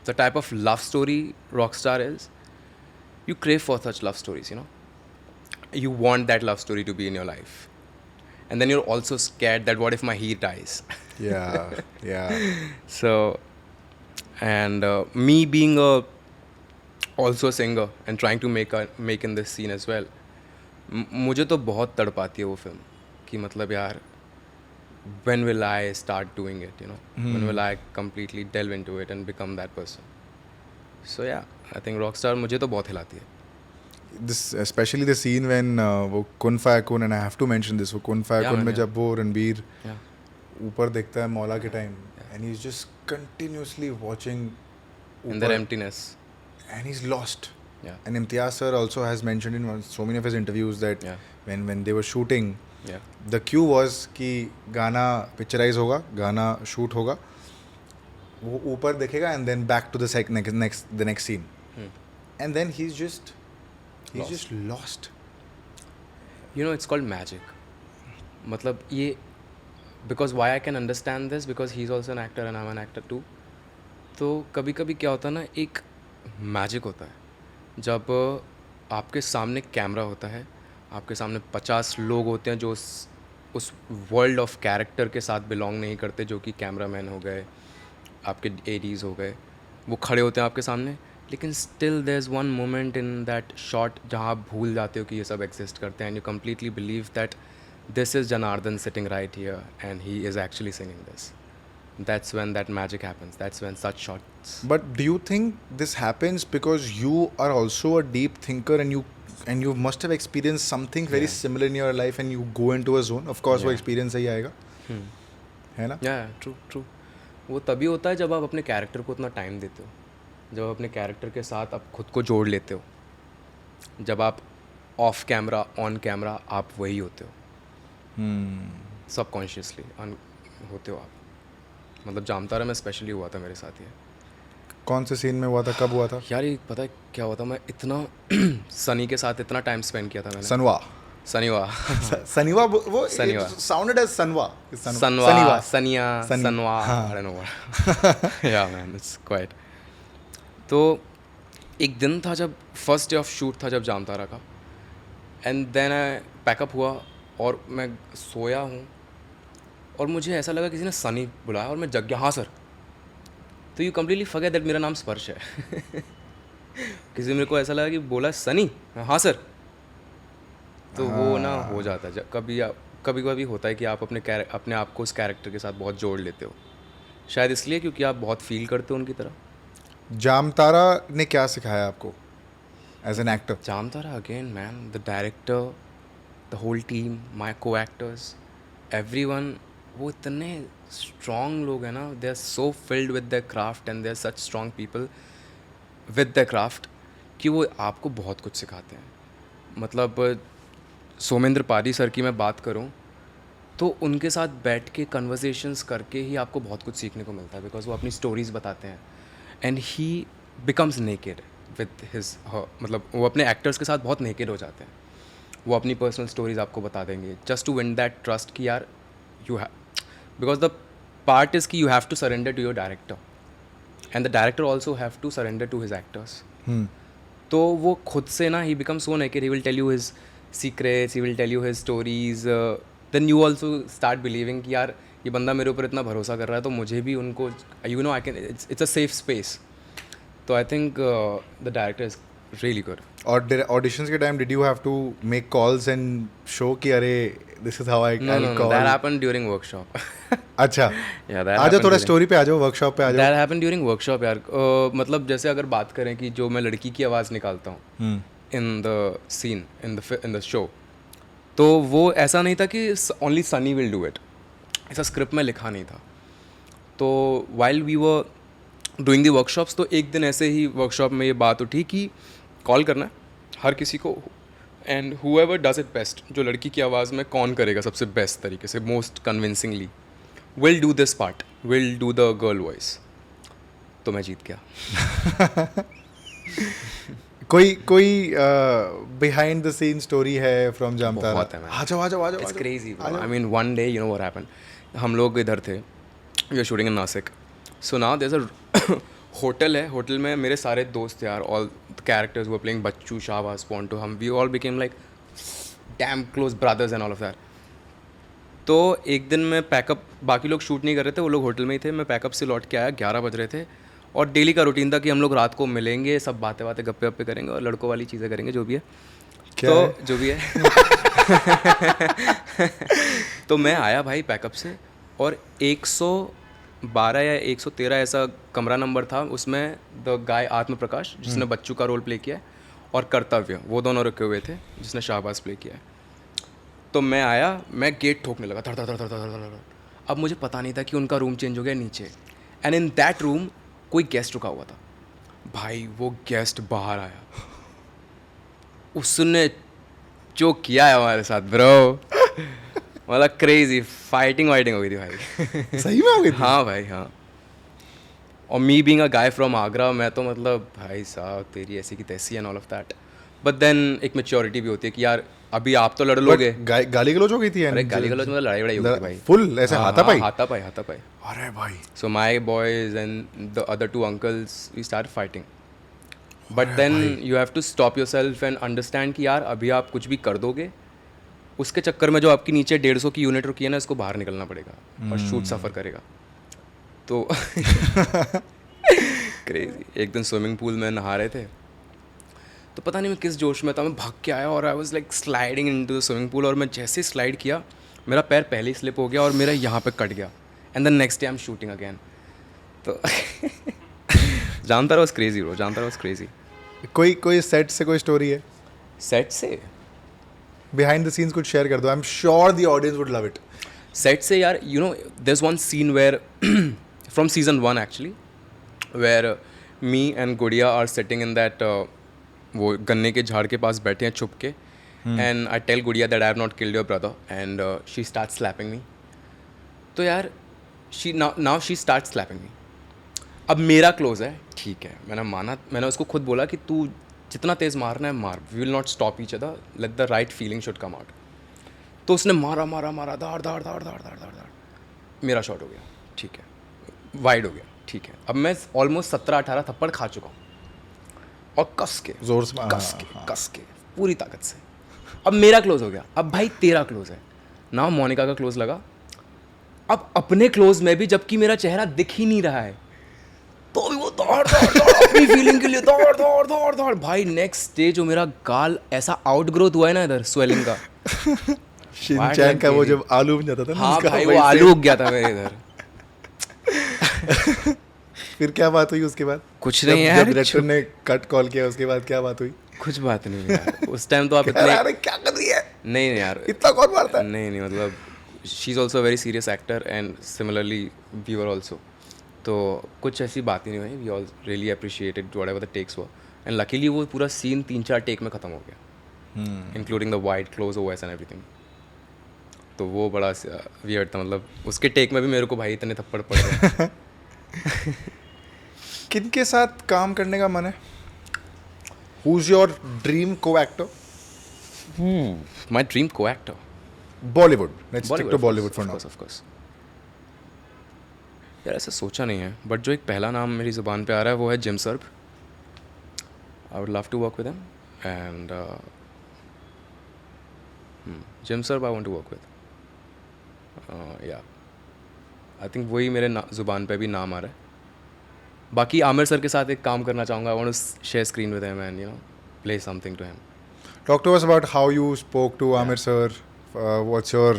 the type of love story rock star is, you crave for such love stories, you know, you want that love story to be in your life, and then you're also scared that what if my hero dies. Yeah. Yeah. So, and me being a also a singer and trying to make in this scene as well, मुझे तो बहुत तड़पाती है वो film कि मतलब यार when will I start doing it, you know, when will I completely delve into it and become that person. So yeah, I think Rockstar मुझे तो बहुत हिलाती है. This especially the scene when वो Kun Faya Kun, and I have to mention this, वो Kun Faya Yeah, Kun man, में yeah. जब वो Ranbir Yeah. ऊपर देखता है मौला के time, and he's just continuously watching In ऊपर, their emptiness. and he's lost. Yeah. And Imtiaz sir also has mentioned in so many of his interviews that Yeah. when they were shooting, Yeah. the cue was कि गाना picturise होगा, गाना shoot होगा, वो ऊपर देखेगा and then back to the next scene, and then he's just lost. You know, it's called magic. मतलब ये, because why I can understand this, because he's also an actor and I'm an actor too. तो कभी कभी क्या होता है ना, एक मैजिक होता है जब आपके सामने कैमरा होता है, आपके सामने 50 लोग होते हैं जो उस वर्ल्ड ऑफ कैरेक्टर के साथ बिलोंग नहीं करते, जो कि कैमरामैन हो गए, आपके एडीज़ हो गए, वो खड़े होते हैं आपके सामने, लेकिन still there is one moment in that shot जहाँ आप भूल जाते हो कि ये सब एग्जिस्ट करते हैं, and you completely believe that this is Janardhan sitting right here and he is actually singing this. That's when that magic happens. That's when such shots. But do you think this happens because you are also a deep thinker and you must have experienced something very similar in your life and you go into a zone? Of course, वो experience से ही आएगा, है ना? Yeah, true. वो तभी होता है जब आप अपने कैरेक्टर को उतना टाइम देते हो, जब आप अपने कैरेक्टर के साथ आप खुद को जोड़ लेते हो, जब आप ऑफ कैमरा ऑन कैमरा आप वही होते हो, सबकॉन्शियसली होते हो आप. मतलब जामतारा में स्पेशली हुआ था मेरे साथ ये. कौन से सीन में हुआ था, कब हुआ था? यार ये पता है क्या हुआ था, मैं इतना सनी के साथ इतना टाइम स्पेंड किया था मैंने. सनवा. सनीवा वो सनीवा. sounded as Sanwa. सनवा, सनिया, सनी. सनवा, हाँ. I don't know what. Yeah man, it's quite. तो एक दिन था जब फर्स्ट डे ऑफ शूट था जब जामतारा का, एंड देन पैकअप हुआ और मैं सोया हूँ और मुझे ऐसा लगा किसी ने सनी बुलाया और मैं जग गया. हाँ सर. तो यू कम्प्लीटली फॉरगेट दैट मेरा नाम स्पर्श है. किसी मेरे को ऐसा लगा कि बोला सनी, हाँ सर. तो वो ना हो जाता है कभी कभी होता है कि आप अपने आप को उस कैरेक्टर के साथ बहुत जोड़ लेते हो, शायद इसलिए क्योंकि आप बहुत फील करते हो उनकी तरह. जामतारा ने क्या सिखाया आपको as an actor? Jamtara again man, the director, the whole team, my co actors, everyone, वो इतने स्ट्रॉन्ग लोग हैं ना, they are so filled with the craft and they are such strong people with the craft कि वो आपको बहुत कुछ सिखाते हैं. मतलब सोमेंद्र पारी सर की मैं बात करूं तो उनके साथ बैठ के कन्वर्सेशंस करके ही आपको बहुत कुछ सीखने को मिलता है, बिकॉज वो अपनी स्टोरीज़ बताते हैं, and he becomes naked with his her, मतलब वो अपने एक्टर्स के साथ बहुत नेकेड हो जाते हैं. वो अपनी पर्सनल स्टोरीज आपको बता देंगे just to win that trust कि यार you have, because the part is that you have to surrender to your director and the director also have to surrender to his actors. तो वो खुद से ना he become so naked, he will tell you his secrets, he will tell you his stories, then you also start believing कि यार ये बंदा मेरे ऊपर इतना भरोसा कर रहा है तो मुझे भी उनको, you know, I can, it's a safe space. तो I think the director is really good. और ऑडिशंस के time did you have to make calls and show कि अरे this is how I call? That happened during workshop. अच्छा, yeah आ जाओ थोड़ा story पे आ जाओ, वर्कशॉप पे आ जाओ. दैट हैपेंड ड्यूरिंग वर्कशॉप यार. मतलब जैसे अगर बात करें कि जो मैं लड़की की आवाज़ निकालता हूँ in the scene, in the show, तो वो ऐसा नहीं था कि only Sunny will do it, ऐसा स्क्रिप्ट में लिखा नहीं था. तो while we were doing the workshops, तो एक दिन ऐसे ही वर्कशॉप में ये बात उठी कि कॉल करना है हर किसी को, and whoever does it best, जो लड़की की आवाज़ में कौन करेगा सबसे बेस्ट तरीके से, most convincingly, will do this part, will do the girl voice. तो मैं जीत गया. कोई बिहाइंड द सीन स्टोरी है फ्रॉम जामतारा? बहुत है, man. आ जाओ आ जाओ आ जाओ. It's crazy. I mean one day, you know what happened, हम लोग इधर थे, we are shooting in Nashik. So now there is a hotel है, होटल में मेरे सारे दोस्त यार, all the characters were playing, Bacchu, Shahbaz, Ponto, हम we all became like damn close brothers and all of that. तो एक दिन मैं पैकअप, बाकी लोग शूट नहीं कर रहे थे, वो लोग होटल में ही थे, मैं पैकअप से लौट के आया, 11 बज रहे थे, और डेली का रूटीन था कि हम लोग रात को मिलेंगे, सब बातें गप्पे वप्पे करेंगे और लड़कों वाली चीज़ें करेंगे, जो भी है. क्या तो है? जो भी है. तो मैं आया भाई पैकअप से, और 112 या 113 ऐसा कमरा नंबर था, उसमें द गाय आत्म प्रकाश जिसने बच्चू का रोल प्ले किया है, और कर्तव्य, वो दोनों रखे हुए थे जिसने शाहबाज प्ले किया है. तो मैं आया, मैं गेट ठोकने लगा, धड़ धड़ धड़ धड़ धड़ धड़ धड़. अब मुझे पता नहीं था कि उनका रूम चेंज हो गया नीचे, एंड इन दैट रूम कोई गेस्ट रुका हुआ था. भाई वो गेस्ट बाहर आया, उसने जो किया है हमारे साथ ब्रो, मतलब क्रेजी, फाइटिंग वाइटिंग हो गई थी भाई. सही में हो गई थी? हाँ भाई हाँ. और me being a guy from Agra, मैं तो मतलब भाई साहब तेरी ऐसी की तैसी and all of that. But then एक मेच्योरिटी भी होती है कि यार अभी आप तो लड़ लोगे. गाली गलौज हो गई थी? अरे गाली गलौज मतलब लड़ाई हो गई भाई, फुल ऐसे हाथापाई? हाथापाई. अरे भाई. So my boys and the other two uncles, we started fighting. But then you have to stop yourself and understand कि यार अभी आप कुछ भी कर दोगे, उसके चक्कर में जो आपकी नीचे 150 की यूनिट रुकी है ना, इसको बाहर निकलना पड़ेगा और शूट सफ़र करेगा. तो क्रेजी. एक दिन स्विमिंग पूल में नहा रहे थे, तो पता नहीं मैं किस जोश में था, मैं भाग के आया और I was like sliding into the swimming pool, और मैं जैसे स्लाइड किया मेरा पैर पहले ही स्लिप हो गया और मेरा यहाँ पे कट गया. And the next day I am shooting again. तो Jamtara was crazy bro, Jamtara was crazy. कोई सेट से कोई स्टोरी है? सेट से बिहाइंड द सीन्स कुछ शेयर कर दो, I am sure the audience would love it. Set से यार, you know there is one scene where from season 1 actually, where me and Gudiya are sitting in that, वो गन्ने के झाड़ के पास बैठे हैं छुप के, and I tell Gudiya that I have not killed your brother, and she start slapping me. तो यार now she start slapping me. अब मेरा क्लोज है, ठीक है, मैंने माना, मैंने उसको खुद बोला कि तू जितना तेज़ मारना है मार, we will not stop each other, let the right feeling should come out. तो उसने मारा मारा मारा, धाड़ धाड़ धाड़ धाड़ धाड़ धाड़ धाड़, मेरा शॉट हो गया, ठीक है, वाइड हो गया, ठीक है. अब मैं ऑलमोस्ट 17-18 थप्पड़ खा चुका हूँ, और कस के जोर से कस के पूरी ताकत से. अब मेरा क्लोज हो गया, अब भाई तेरा क्लोज है ना. मोनिका का क्लोज लगा, अब अपने क्लोज में भी, जबकि मेरा चेहरा दिख ही नहीं रहा है, तो भी वो दौड़ दौड़ दौड़ अपनी फीलिंग के लिए दौड़ दौड़ दौड़ दौड़. भाई नेक्स्ट डे जो मेरा गाल ऐसा आउट ग्रोथ हुआ है ना इधर, स्वेलिंग का, शिनचैन का वो जब आलू बन जाता था ना, हाँ उसका भाई वो वैसे. आलू उग गया था मेरे इधर. फिर क्या बात हुई उसके बाद? कुछ नहीं जब यार, डायरेक्टर ने कट कॉल किया उसके बाद क्या बात हुई? कुछ बात नहीं यार. उस टाइम तो आप अरे इतने, क्या कर रही है? नहीं यार, इतना कौन मारता है? नहीं मतलब she is also very serious actor, and similarly we were also. तो कुछ ऐसी बात ही नहीं हुई. We all really appreciated whatever the takes were, and luckily वो पूरा सीन 3-4 टेक में ख़त्म हो गया, including the wide close OS and everything. तो वो बड़ा वियर्ड था, मतलब उसके टेक में भी मेरे को भाई इतने थप्पड़ पड़ रहे हैं. किनके साथ काम करने का मन है? Who's your dream co-actor? My dream co-actor. Bollywood. Let's stick to of course, Bollywood for of now. course, of course. यार ऐसा सोचा नहीं है, बट जो एक पहला नाम मेरी ज़ुबान पे आ रहा है वो है Jim Sarbh. I would love to work with him and Jim Sarbh I want to work with. Yeah I think वही मेरे ज़ुबान पे भी नाम आ रहा है. बाकी आमिर सर के साथ एक काम करना चाहूँगा. I want to share screen with him and play something to him. Talk to us about how you spoke to Amir sir. What's your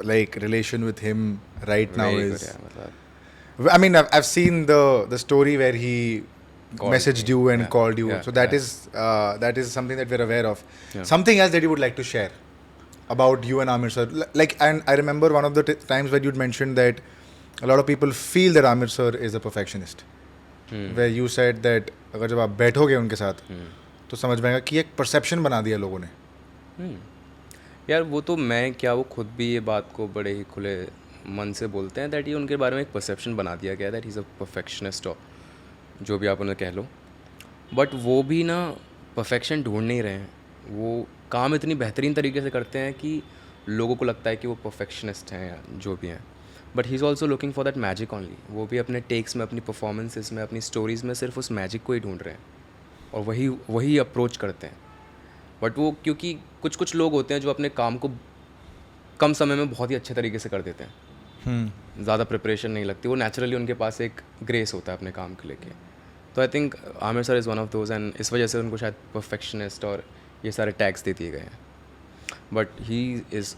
relation with him right now Very is? good, yeah, मतलब I mean, I've seen the story where he Called messaged me. you and Yeah, called you. yeah, So that yeah. is something that we're aware of. Yeah. Something else that you would like to share about you and Amir sir. And I remember one of the times when you'd mentioned that a lot of people feel that Amir sir is a perfectionist. Where you said that अगर जब आप बैठोगे उनके साथ तो समझ में आएगा कि एक परसेप्शन बना दिया लोगों ने. यार वो तो मैं क्या, वो खुद भी ये बात को बड़े ही खुले मन से बोलते हैं दैट ये उनके बारे में एक परसेप्शन बना दिया गया that he is a perfectionist और जो भी आप उन्हें कह लो. बट वो भी ना परफेक्शन ढूंढ नहीं रहे हैं. वो काम इतनी बेहतरीन तरीके से करते हैं कि लोगों को लगता है कि वो परफेक्शनिस्ट हैं या जो भी हैं. But he is also looking for that magic only. वो भी अपने टेक्स में, अपनी परफॉर्मेंसेस में, अपनी स्टोरीज़ में सिर्फ उस मैजिक को ही ढूंढ रहे हैं और वही अप्रोच करते हैं. बट वो क्योंकि कुछ लोग होते हैं जो अपने काम को कम समय में बहुत ही अच्छे तरीके से कर देते हैं. ज़्यादा प्रिपरेशन नहीं लगती. वो नेचुरली उनके पास एक ग्रेस होता है अपने काम को लेके. तो I think Aamir sir is one of those and इस वजह से उनको शायद परफेक्शनिस्ट और ये सारे टैग्स दे दिए गए हैं. बट ही इज़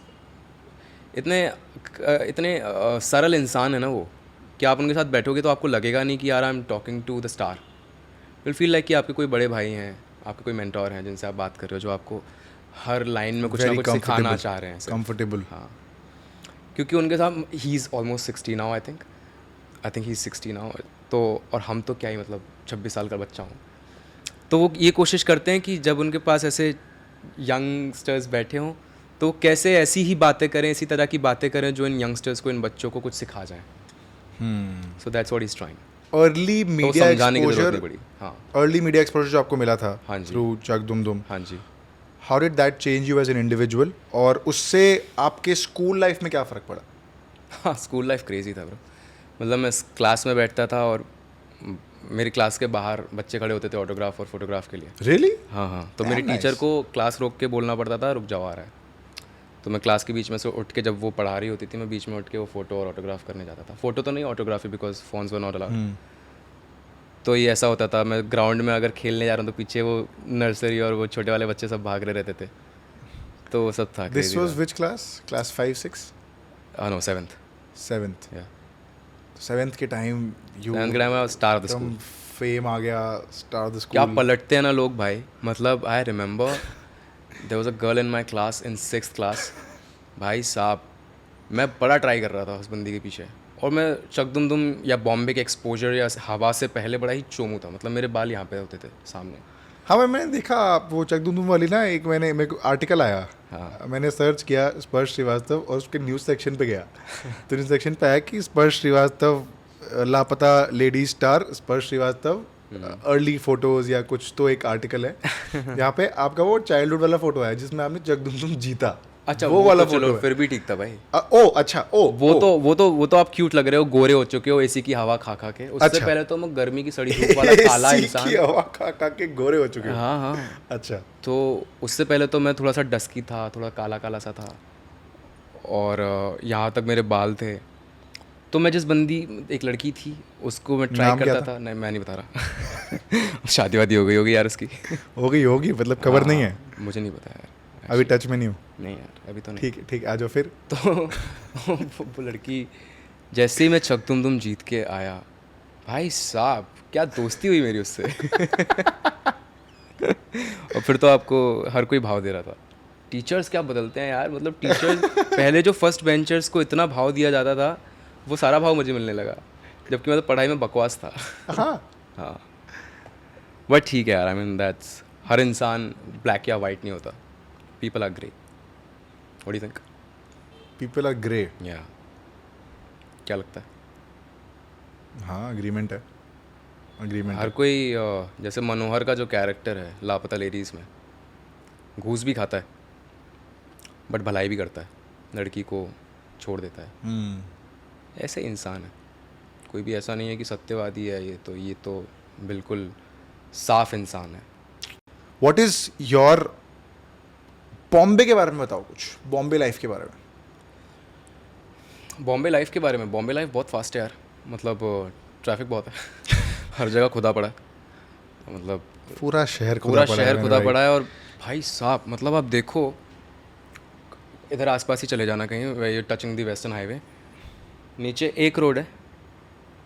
इतने सरल इंसान है ना वो, कि आप उनके साथ बैठोगे तो आपको लगेगा नहीं कि यार I am talking to the star. Will feel like कि आपके कोई बड़े भाई हैं, आपके कोई मेंटोर हैं जिनसे आप बात कर रहे हो, जो आपको हर लाइन में कुछ ना कुछ सिखाना चाह रहे हैं. कंफर्टेबल. हाँ, क्योंकि उनके साथ he is almost 60 now. I think he is 60 now. तो और हम तो क्या ही मतलब 26 साल का बच्चा हूँ. तो वो ये कोशिश करते हैं कि जब उनके पास ऐसे यंगस्टर्स बैठे हों तो कैसे ऐसी ही बातें करें, इसी तरह की बातें करें जो इन यंगस्टर्स को, इन बच्चों को कुछ सिखा जाए. So that's what he is trying. Early media exposure. पड़ी. हाँ, अर्ली मीडिया एक्सपोजर जो आपको मिला था हाँ जी. थ्रू चक दुम दुम. हाँ जी. How did that change you as an individual और उससे आपके स्कूल लाइफ में क्या फ़र्क पड़ा? हाँ, स्कूल लाइफ क्रेजी था ब्रो. मतलब मैं क्लास में बैठता था और मेरी क्लास के बाहर बच्चे खड़े होते थे ऑटोग्राफ और फोटोग्राफ के लिए. रियली? हाँ. तो मेरी टीचर को क्लास रोक के बोलना पड़ता था रुक जाओ आ रहा है. तो मैं क्लास के बीच में से उठ के, जब वो पढ़ा रही होती थी, मैं बीच में उठ के वो फ़ोटो और ऑटोग्राफ करने जाता था. फ़ोटो तो नहीं, autography, because phones were not allowed. तो ये ऐसा होता था, मैं ग्राउंड में अगर खेलने जा रहा हूँ तो पीछे वो नर्सरी और वो छोटे वाले बच्चे सब भाग रहे रहते थे. तो वो सब था. This was which class? Class 5-6? No, 7th. 7th. या 7th के टाइम यू 7th के टाइम में star of the school. Fame आ गया, स्टार ऑफ द स्कूल. क्या पलटते हैं ना लोग भाई. मतलब I remember there was a girl in my class in 6th class. भाई साहब, मैं बड़ा ट्राई कर रहा था उस बंदी के पीछे, और मैं चकदुमदुम या बॉम्बे के एक्सपोजर या हवा से पहले बड़ा ही चोमू था. मतलब मेरे बाल यहाँ पे होते थे सामने. हाँ, मैंने देखा वो चक दुम दुम वाली ना, एक मेरे को आर्टिकल आया. हाँ. मैंने सर्च किया स्पर्श श्रीवास्तव और उसके न्यूज़ सेक्शन पे गया. तो न्यूज़ सेक्शन पे आया कि स्पर्श श्रीवास्तव लापता लेडी स्टार स्पर्श श्रीवास्तव अर्ली फोटोज या कुछ तो एक आर्टिकल है. यहाँ पे आपका वो चाइल्डहुड वाला फोटो है जिसमें आपने चक दुम दुम जीता. अच्छा, वो वाला तो चलो फोटो फिर भी ठीक था भाई. ओ अच्छा, ओ वो तो आप क्यूट लग रहे हो, गोरे हो चुके हो एसी की हवा खा के. उससे अच्छा. पहले तो मैं गर्मी की सड़ी धूप वाला काला इंसान. की हवा खा के गोरे हो चुके हो. हाँ. अच्छा. तो उससे पहले तो मैं थोड़ा सा डस्की था, थोड़ा काला काला सा था, और यहाँ तक मेरे बाल थे. तो मैं जिस बंदी, एक लड़की थी, उसको मैं ट्राई करता था. नहीं, मैं नहीं बता रहा. शादी वादी हो गई होगी यार उसकी. होगी मतलब खबर नहीं है. मुझे नहीं पता यार. अभी टच में नहीं हूँ. नहीं यार, अभी तो नहीं. ठीक, आ जाओ फिर. तो वो लड़की, जैसे ही मैं चक दुम दुम जीत के आया, भाई साहब क्या दोस्ती हुई मेरी उससे. और फिर तो आपको हर कोई भाव दे रहा था. टीचर्स क्या बदलते हैं यार. मतलब टीचर्स पहले जो फर्स्ट बेंचर्स को इतना भाव दिया जाता था, वो सारा भाव मुझे मिलने लगा, जबकि मैं तो पढ़ाई में बकवास था. हाँ. बट ठीक है यार, आई मीन दैट्स, हर इंसान ब्लैक या वाइट नहीं होता. People are grey. What do you think? People are grey. या क्या लगता है? हाँ, एग्रीमेंट है. एग्रीमेंट हर कोई जैसे मनोहर का जो कैरेक्टर है लापता लेडीज़ में, घूस भी खाता है बट भलाई भी करता है, लड़की को छोड़ देता है। ऐसे इंसान है, कोई भी ऐसा नहीं है कि सत्यवादी है। ये तो बिल्कुल साफ इंसान है। व्हाट इज योर बॉम्बे के बारे में बताओ कुछ, बॉम्बे लाइफ के बारे में। बॉम्बे लाइफ के बारे में, बॉम्बे लाइफ बहुत फास्ट है यार, मतलब ट्रैफिक बहुत है हर जगह खुदा पड़ा है, मतलब पूरा शहर पूरा खुदा पड़ा है शहर मेरे खुदा भाई। पड़ा है। और भाई साहब मतलब आप देखो, इधर आसपास ही चले जाना कहीं, ये टचिंग दी वेस्टर्न हाईवे, नीचे एक रोड है,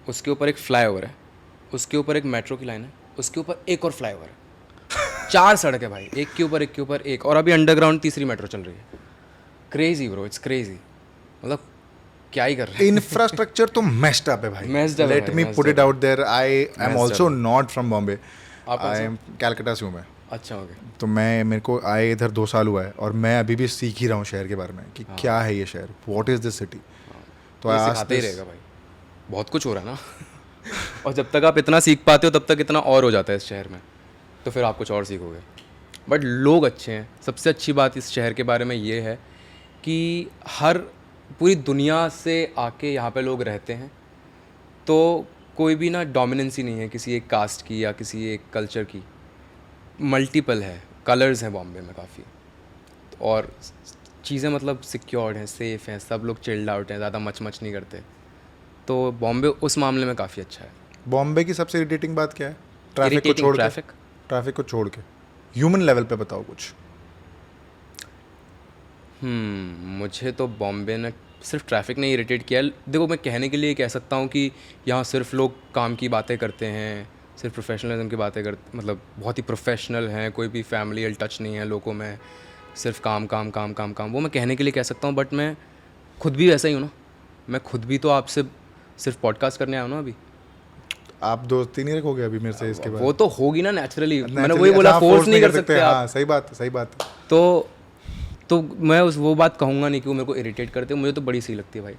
उसके ऊपर एक फ्लाईओवर है, उसके ऊपर एक मेट्रो की लाइन है, उसके ऊपर एक और फ्लाईओवर है, 4 सड़क है भाई, एक के ऊपर एक के ऊपर एक, और अभी अंडरग्राउंड तीसरी मेट्रो चल रही है। क्रेजी ब्रो, इट्स क्रेजी, मतलब क्या ही कर रहे हैं। इंफ्रास्ट्रक्चर तो मेस्ड अप है भाई। Messed up है लेट भाई, me messed put up it out there, I am Messed also up। Not from Bombay, आप कहाँ आई से? एम कैलकाटा से हूँ मैं। अच्छा हो गया। तो मेरे को आए इधर 2 साल हुआ है और मैं अभी भी सीख ही रहा हूँ शहर के बारे में कि क्या है ये शहर, व्हाट इज दिस सिटी। तो ये आज सिखाते ही रहेगा भाई, बहुत कुछ हो रहा है ना और जब तक आप इतना सीख पाते हो तब तक इतना और हो जाता है इस शहर में, तो फिर आप कुछ और सीखोगे। बट लोग अच्छे हैं। सबसे अच्छी बात इस शहर के बारे में ये है कि पूरी दुनिया से आके यहाँ पे लोग रहते हैं, तो कोई भी ना डोमिनेंसी नहीं है किसी एक कास्ट की या किसी एक कल्चर की। मल्टीपल है, कलर्स हैं बॉम्बे में काफ़ी, और चीज़ें मतलब सिक्योर्ड हैं, सेफ़ हैं, सब लोग चिल्ड आउट हैं, ज़्यादा मच नहीं करते। तो बॉम्बे उस मामले में काफ़ी अच्छा है। बॉम्बे की सबसे इरिटेटिंग बात क्या है? ट्रैफिक को Irritating छोड़ के। traffic? ट्रैफिक को छोड़ के ह्यूमन लेवल पे बताओ कुछ। मुझे तो बॉम्बे ने सिर्फ ट्रैफिक ने इरिटेट किया है। देखो, मैं कहने के लिए कह सकता हूँ कि यहाँ सिर्फ लोग काम की बातें करते हैं, सिर्फ प्रोफेशनलिज्म की बातें करते, मतलब बहुत ही प्रोफेशनल हैं, कोई भी फैमिलियल टच नहीं है लोगों में, सिर्फ काम काम काम काम काम। वो मैं कहने के लिए कह सकता हूँ, बट मैं खुद भी वैसा ही हूँ ना। मैं खुद भी तो आपसे सिर्फ पॉडकास्ट करने आया हूँ ना अभी। आप दोस्ती नहीं रखोगे अभी मेरे से इसके बाद? वो तो होगी ना नेचुरली, मैंने Naturally, वही बोला, अच्छा, फोर्स नहीं कर सकते हाँ, आप। सही बात सही बात। तो मैं वो बात कहूँगा नहीं कि वो मेरे को इरिटेट करते। मुझे तो बड़ी सही लगती है भाई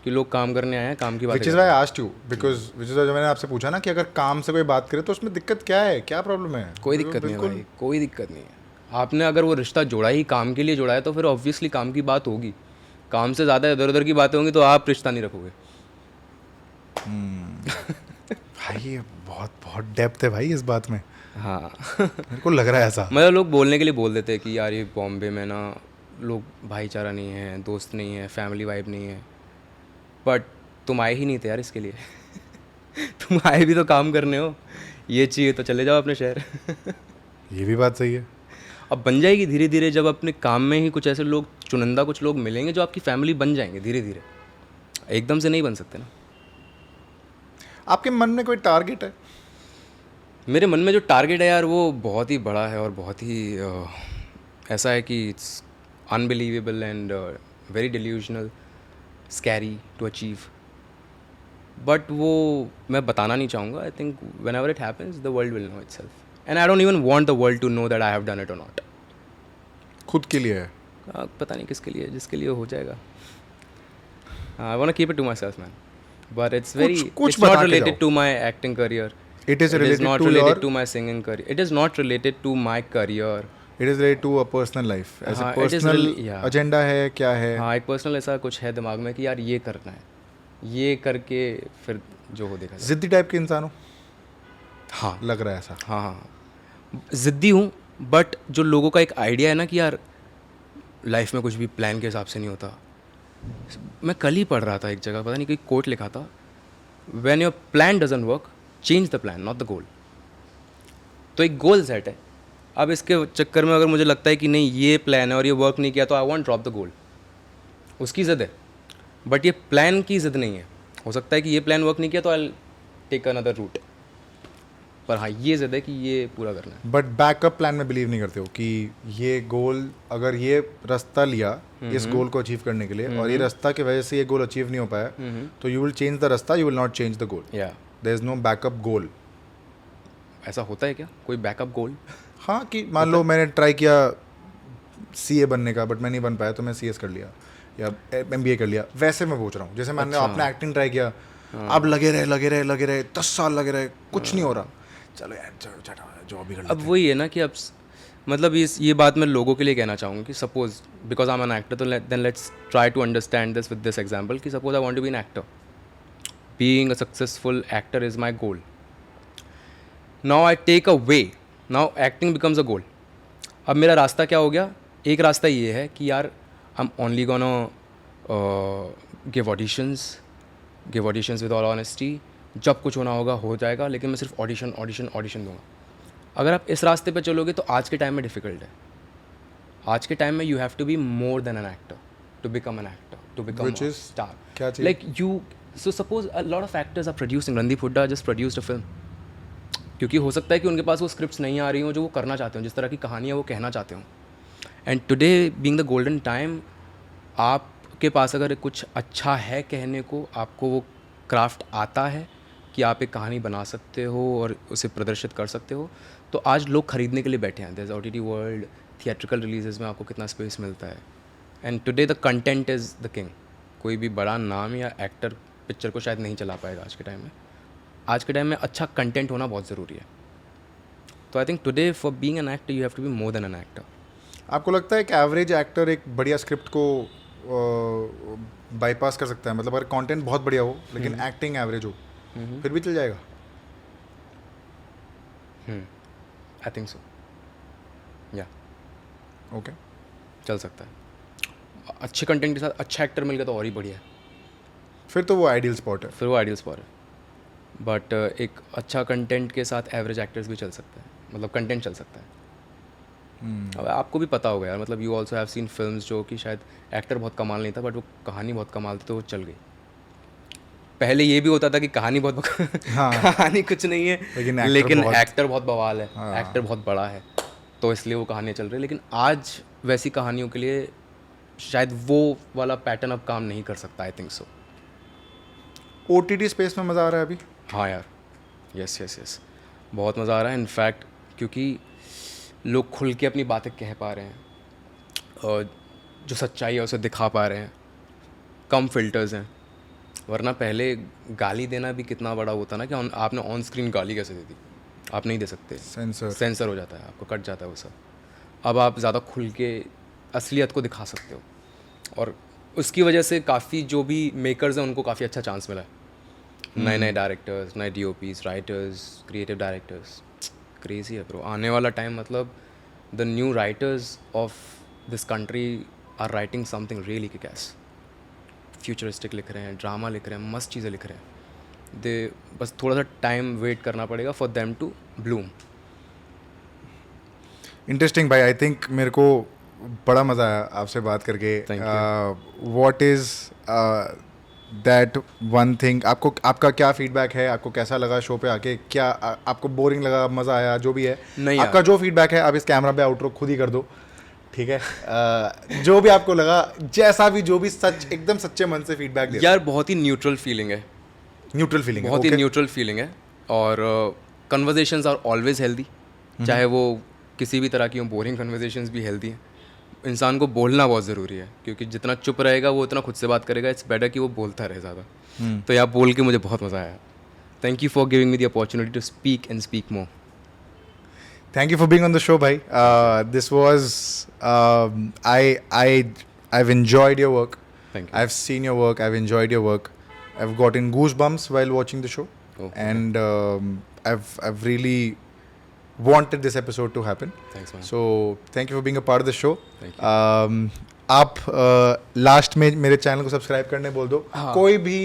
कि लोग काम करने आए हैं, काम की बात। Which is why asked you, because which is why मैंने आपसे पूछा ना कि अगर काम से कोई बात करे तो उसमें दिक्कत क्या है, क्या प्रॉब्लम है? कोई दिक्कत नहीं है भाई, कोई दिक्कत नहीं है। आपने अगर वो रिश्ता जोड़ा ही काम के लिए जोड़ा है तो फिर ऑब्वियसली काम की बात होगी। काम से ज़्यादा इधर उधर की बातें होंगी तो आप रिश्ता नहीं रखोगे। भाई ये बहुत बहुत डेप्थ है भाई इस बात में, हाँ मेरे को लग रहा है ऐसा। मतलब लोग बोलने के लिए बोल देते हैं कि यार ये बॉम्बे में ना लोग भाईचारा नहीं है, दोस्त नहीं है, फैमिली वाइब नहीं है। बट तुम आए ही नहीं थे यार इसके लिए तुम आए भी तो काम करने हो, ये चाहिए तो चले जाओ अपने शहर ये भी बात सही है। अब बन जाएगी धीरे धीरे, जब अपने काम में ही कुछ ऐसे लोग, चुनिंदा कुछ लोग मिलेंगे जो आपकी फैमिली बन जाएंगे धीरे धीरे। एकदम से नहीं बन सकते ना। आपके मन में कोई टारगेट है? मेरे मन में जो टारगेट है यार वो बहुत ही बड़ा है और बहुत ही ऐसा है कि it's unbelievable and very delusional, scary to achieve. But वो मैं बताना नहीं चाहूँगा। I think whenever it happens the world will know itself and I don't even want the world to know that I have done it और not. खुद के लिए है? पता नहीं किसके लिए, जिसके लिए हो जाएगा। I want to keep it to myself man, but it's very, कुछ इट्स नॉट बता के रिलेटेड जाओ। To my acting career, It is related not to related your- to my singing career, it is not related to my career. It is related to a personal life. ऐसे हाँ, it is personal yeah. Agenda है, क्या है? हाँ, एक personal ऐसा कुछ है दिमाग में कि यार ये करना है, ये करके फिर जो हो देखा जाए। जिद्दी टाइप के इंसान हो, हाँ लग रहा है ऐसा। हाँ हाँ, ज़िद्दी हूँ, बट जो लोगों का एक आइडिया है ना कि यार लाइफ में कुछ भी प्लान के हिसाब से नहीं होता। मैं कल ही पढ़ रहा था एक जगह, पता नहीं कोई कोट लिखा था, when your plan doesn't work change the plan not the goal. तो एक गोल सेट है, अब इसके चक्कर में अगर मुझे लगता है कि नहीं ये प्लान है और ये वर्क नहीं किया तो I want drop the goal. उसकी ज़िद है, बट ये प्लान की ज़िद नहीं है। हो सकता है कि ये प्लान वर्क नहीं किया तो आई टेक अनदर रूट, पर हाँ ये ज़िद है कि ये पूरा करना है। बट बैकअप प्लान में बिलीव नहीं करते हो कि ये गोल, अगर ये रास्ता लिया इस गोल को अचीव करने के लिए और ये रास्ता की वजह से ये गोल अचीव नहीं हो पाया तो यू विल चेंज द रास्ता, you will not change the goal. या देयर इज नो बैकअप गोल। ऐसा होता है क्या कोई बैकअप गोल? हाँ, कि मान लो मैंने ट्राई किया सीए बनने का बट मैं नहीं बन पाया तो मैं सीएस कर लिया या एमबीए कर लिया, वैसे मैं पूछ रहा हूँ। जैसे मान लो आपने एक्टिंग ट्राई किया अब लगे रहे 10 साल लगे रहे, कुछ नहीं हो रहा, चलो यार जॉब ही कर अब लेते हैं। वही है ना कि अब मतलब ये बात मैं लोगों के लिए कहना चाहूँगा कि suppose because I am an actor तो then let's try to understand this with this example कि suppose I want to be an actor, being a successful actor is my goal. Now I take a way, now acting becomes a goal. अब मेरा रास्ता क्या हो गया? एक रास्ता ये है कि यार I am only gonna give auditions with all honesty. जब कुछ होना होगा हो जाएगा, लेकिन मैं सिर्फ ऑडिशन दूंगा. अगर आप इस रास्ते पे चलोगे तो आज के टाइम में डिफ़िकल्ट है. आज के टाइम में you have to be more than an actor to become an actor, to become Which a is star. क्या चाहिए? Like you, so suppose a lot of actors are producing. Randeep Hooda just produced a film, क्योंकि हो सकता है कि उनके पास वो scripts नहीं आ रही हों जो वो करना चाहते हो, जिस तरह की कहानियाँ वो कहना चाहते हों. And today being the golden time, आपके पास अगर कुछ अच्छा है कहने को, आपको वो क्राफ्ट आता है कि आप एक कहानी बना सकते हो और उसे प्रदर्शित कर सकते हो, तो आज लोग खरीदने के लिए बैठे हैं. There is OTT world, theatrical releases में आपको कितना स्पेस मिलता है. And today the content is the king. कोई भी बड़ा नाम या एक्टर पिक्चर को शायद नहीं चला पाएगा आज के टाइम में. आज के टाइम में अच्छा कंटेंट होना बहुत ज़रूरी है. तो I think today for being an actor you have to be more than an actor. आपको लगता है कि एवरेज एक्टर एक बढ़िया स्क्रिप्ट को बाईपास कर सकता है? मतलब अगर कंटेंट बहुत बढ़िया हो लेकिन एक्टिंग एवरेज हो, फिर भी चल जाएगा? आई थिंक सो, या ओके. चल सकता है. अच्छे कंटेंट के साथ अच्छा एक्टर मिल गया तो और ही बढ़िया है. फिर तो वो आइडियल स्पॉट है. फिर वो आइडियल स्पॉट है. बट एक अच्छा कंटेंट के साथ एवरेज एक्टर्स भी चल सकता है, मतलब कंटेंट चल सकता है. अब आपको भी पता होगा यार, मतलब you also have seen films जो कि शायद एक्टर बहुत कमाल नहीं था बट वो कहानी बहुत कमाल थी तो वो चल गई. पहले ये भी होता था कि कहानी बहुत कहानी कुछ नहीं है, लेकिन एक्टर बहुत बवाल है, एक्टर बहुत बड़ा है, तो इसलिए वो कहानियाँ चल रही है. लेकिन आज वैसी कहानियों के लिए शायद वो वाला पैटर्न अब काम नहीं कर सकता. I think so. OTT space में मज़ा आ रहा है अभी? हाँ यार, यस, बहुत मज़ा आ रहा है. इनफैक्ट क्योंकि लोग खुल के अपनी बातें कह पा रहे हैं और जो सच्चाई है उसे दिखा पा रहे हैं. कम फिल्टर्स हैं. वरना पहले गाली देना भी कितना बड़ा होता ना कि आपने ऑन स्क्रीन गाली कैसे दे दी, आप नहीं दे सकते. सेंसर हो जाता है, आपको कट जाता है वो सब. अब आप ज़्यादा खुल के असलियत को दिखा सकते हो और उसकी वजह से काफ़ी जो भी मेकर्स हैं उनको काफ़ी अच्छा चांस मिला है. नए डायरेक्टर्स, नए DOPs, writers, creative directors. Crazy है ब्रो. आने वाला टाइम मतलब the new writers of this country are writing something really kickass. Futuristic लिख रहे हैं, ड्रामा लिख रहे हैं, मस्त चीज़ें लिख रहे हैं. दे बस थोड़ा सा टाइम वेट करना पड़ेगा for them to bloom. Interesting भाई. आई थिंक मेरे को बड़ा मज़ा आया आपसे बात करके. What is that one thing, आपका क्या फीडबैक है? आपको कैसा लगा शो पे आके? क्या आपको बोरिंग लगा, मज़ा आया, जो भी है नहीं आपका जो फीडबैक है आप इस कैमरा पे आउटरो खुद ही कर दो, ठीक है? जो भी आपको लगा, जैसा भी, जो भी सच, एकदम सच्चे मन से फीडबैक दे. यार बहुत ही न्यूट्रल फीलिंग है. न्यूट्रल फीलिंग बहुत ही न्यूट्रल फीलिंग है. और कन्वर्जेशंस आर ऑलवेज हेल्दी, चाहे वो किसी भी तरह की हो. बोरिंग कन्वर्जेशंस भी हेल्दी हैं. इंसान को बोलना बहुत ज़रूरी है, क्योंकि जितना चुप रहेगा वो उतना खुद से बात करेगा. इट्स बेटर कि वो बोलता रहे ज़्यादा. तो यार बोल के मुझे बहुत मज़ा आया. Thank you for giving me the opportunity to speak and speak more. Thank you for being on the show, bhai. This was I've enjoyed your work. Thank you. I've seen your work. I've enjoyed your work. I've gotten goosebumps while watching the show, and I've really wanted this episode to happen. Thanks, man. So thank you for being a part of the show. Thank you. आप last में मेरे channel को subscribe करने बोल दो. कोई भी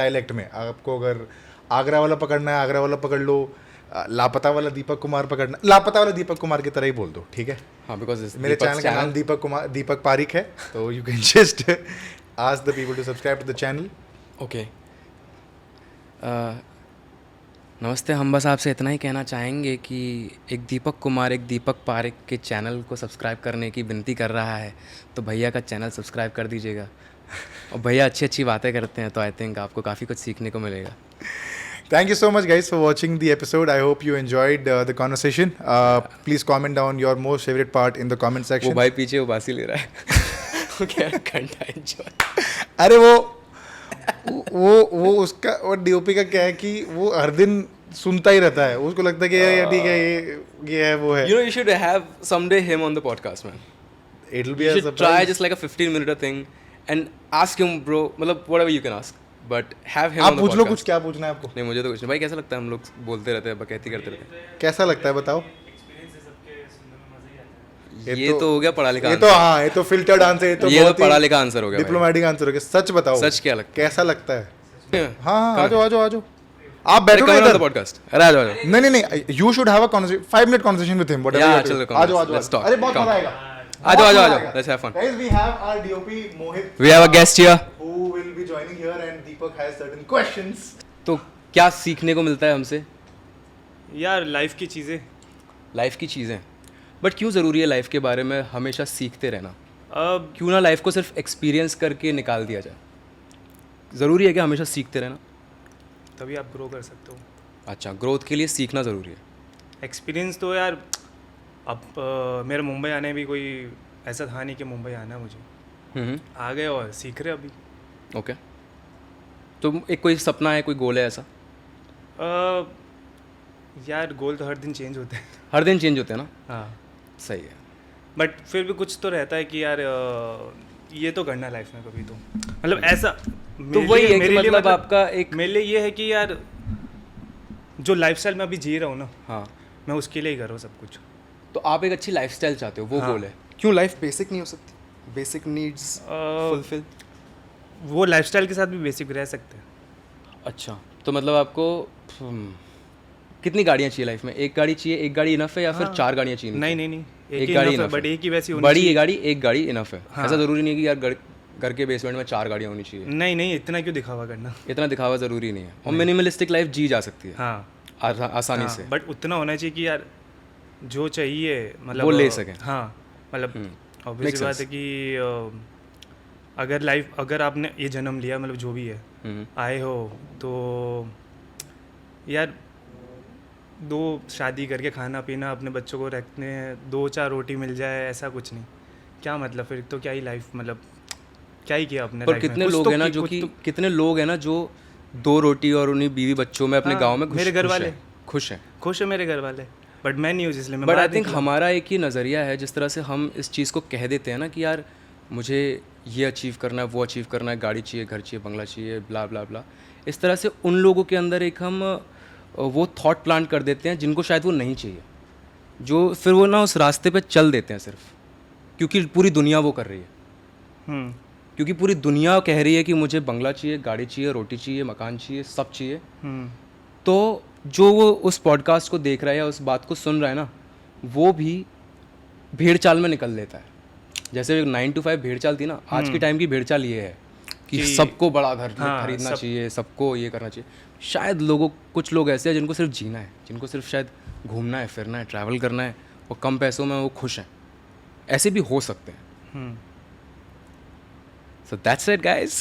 dialect में आपको अगर आगरा वाला पकड़ना है, आगरा वाला पकड़ लो. लापता वाला दीपक कुमार पकड़ना, लापता वाला दीपक कुमार की तरह ही बोल दो, ठीक है? हाँ, बिकॉज मेरे चैनल का नाम दीपक पारिक है, तो you can just ask the people to subscribe to the channel. Okay. नमस्ते. हम बस आपसे इतना ही कहना चाहेंगे कि एक दीपक कुमार, एक दीपक पारिक के चैनल को सब्सक्राइब करने की विनती कर रहा है, तो भैया का चैनल सब्सक्राइब कर दीजिएगा. और भैया अच्छी बातें करते हैं, तो आई थिंक आपको काफ़ी कुछ सीखने को मिलेगा. Thank you so much, guys, for watching the episode. I hope you enjoyed the conversation. Please comment down your most favorite part in the comment section. वो भाई पीछे वो बासी ले रहा है. Okay, I can't enjoy. अरे वो उसका और डीओपी का क्या है कि वो हर दिन सुनता ही रहता है, उसको लगता है कि ये ठीक है, ये है वो है. You know, you should have someday him on the podcast, man. It'll be You a should surprise. try just like a 15-minute thing and ask him, bro. मतलब whatever you can ask, but have him आप on the पूछ लो podcast. कुछ, क्या पूछना है आपको? नहीं, मुझे तो कुछ नहीं भाई. कैसा लगता है हम लोग बोलते रहते हैं, बकैती करते रहते हैं. कैसा लगता है बताओ? ये तो हो गया पढ़ा लिखा ये तो आंसर. हाँ, ये तो फिल्टर्ड आंसर, ये तो ये तो बहुत ही पढ़ा लिखा आंसर हो गया भाई. डिप्लोमेटिक आंसर हो गया. सच बताओ, सच क्या लगता कैसा लगता है? है? हाँ हाँ, आ जाओ आ जाओ आ जाओ. आप बैठो ना Come on इधर. the podcast. अरे आ जाओ, आ जाओ. नहीं नहीं नहीं, you should have a 5-minute conversation with him, whatever Yeah, you are चलो, doing. come on, आ जाओ आ जाओ. let's talk. अरे बहुत Come. मजा आएगा. आ जाओ, आ जाओ, आ जाओ. Let's have fun. Guys, we have our DOP Mohit We have a guest here. who will be joining here, and Deepak has certain questions. तो क्या सीखने को मिलता है हमसे? यार लाइफ की चीज़ें. लाइफ की चीज़ें. बट क्यों ज़रूरी है लाइफ के बारे में हमेशा सीखते रहना? अब क्यों ना लाइफ को सिर्फ एक्सपीरियंस करके निकाल दिया जाए? ज़रूरी है कि हमेशा सीखते रहना? तभी आप ग्रो कर सकते हो. अच्छा, ग्रोथ के लिए सीखना ज़रूरी है. एक्सपीरियंस तो यार अब मेरा मुंबई आने भी कोई ऐसा था नहीं कि मुंबई आना है मुझे. आ गए और सीख रहे अभी. ओके. तो एक कोई सपना है, कोई गोल है ऐसा? यार गोल तो हर दिन चेंज होते हैं. हर दिन चेंज होते हैं ना? हाँ, सही है. बट फिर भी कुछ तो रहता है कि यार ये तो करना है लाइफ में कभी तो. मतलब ऐसा तो वही है कि मतलब आपका एक मेरे लिए ये है कि यार जो लाइफस्टाइल मैं अभी जी रहा हूँ ना, हाँ, मैं उसके लिए ही कर रहा हूँ सब कुछ. तो आप एक अच्छी लाइफस्टाइल चाहते हो, वो हाँ. गोल है. क्यों लाइफ बेसिक नहीं हो सकती? Basic needs fulfil. वो लाइफस्टाइल के साथ भी बेसिक रह सकते हैं. अच्छा, तो मतलब आपको कितनी गाड़ियाँ चाहिए लाइफ में? एक गाड़ी चाहिए, एक गाड़ी इनफ है, या फिर हाँ. 4 गाड़ियाँ चाहिए? नहीं एक गाड़ी enough बट है. एक ही वैसी होनी बड़ी चाहिए. ये गाड़ी, एक गाड़ी इनफ है. हाँ. ऐसा ज़रूरी नहीं है कि यार घर के बेसमेंट में 4 गाड़ियाँ होनी चाहिए. नहीं इतना क्यों दिखावा करना. इतना दिखावा ज़रूरी नहीं है. और मिनिमलिस्टिक लाइफ जी जा सकती है हाँ, आसानी से. बट उतना होना चाहिए कि यार जो चाहिए मतलब वो ले सकें. हाँ, मतलब Makes ऑब्वियस बात sense. है कि अगर आपने ये जन्म लिया, मतलब जो भी है, आए हो तो यार 2 शादी करके खाना पीना अपने बच्चों को रखने, 2-4 रोटी मिल जाए, ऐसा कुछ नहीं. क्या मतलब फिर तो क्या ही लाइफ, मतलब क्या ही किया अपने पर life कितने में. कुछ लोग तो हैं ना की- जो कुछ कि तो- कितने लोग हैं ना जो 2 रोटी और उन्हीं बीवी बच्चों में अपने हाँ, गांव में मेरे घर वाले. खुश हैं. खुश है मेरे घर वाले, बट मैं नहीं हूँ, इसलिए मैं बट बाहर आई थिंक निकला. हमारा एक ही नज़रिया है, जिस तरह से हम इस चीज़ को कह देते हैं ना कि यार मुझे ये अचीव करना है, वो अचीव करना है, गाड़ी चाहिए, घर चाहिए, बंगला चाहिए, ब्ला ब्ला ब्ला. इस तरह से उन लोगों के अंदर एक हम वो थॉट प्लांट कर देते हैं जिनको शायद वो नहीं चाहिए, जो फिर वो ना उस रास्ते पे चल देते हैं सिर्फ क्योंकि पूरी दुनिया वो कर रही है. हम्म. क्योंकि पूरी दुनिया कह रही है कि मुझे बंगला चाहिए, गाड़ी चाहिए, रोटी चाहिए, मकान चाहिए, सब चाहिए. हम्म. तो जो वो उस पॉडकास्ट को देख रहा है या उस बात को सुन रहा है ना, वो भी भेड़ चाल में निकल लेता है. जैसे 9 to 5 भेड़ चाल थी ना, आज के टाइम की भेड़ चाल ये है कि सबको बड़ा घर हाँ, खरीदना चाहिए, सबको ये करना चाहिए. शायद कुछ लोग ऐसे हैं जिनको सिर्फ जीना है, जिनको सिर्फ शायद घूमना है, फिरना है, ट्रैवल करना है, और कम पैसों में वो खुश हैं. ऐसे भी हो सकते हैं. हम्म. So that's it, guys.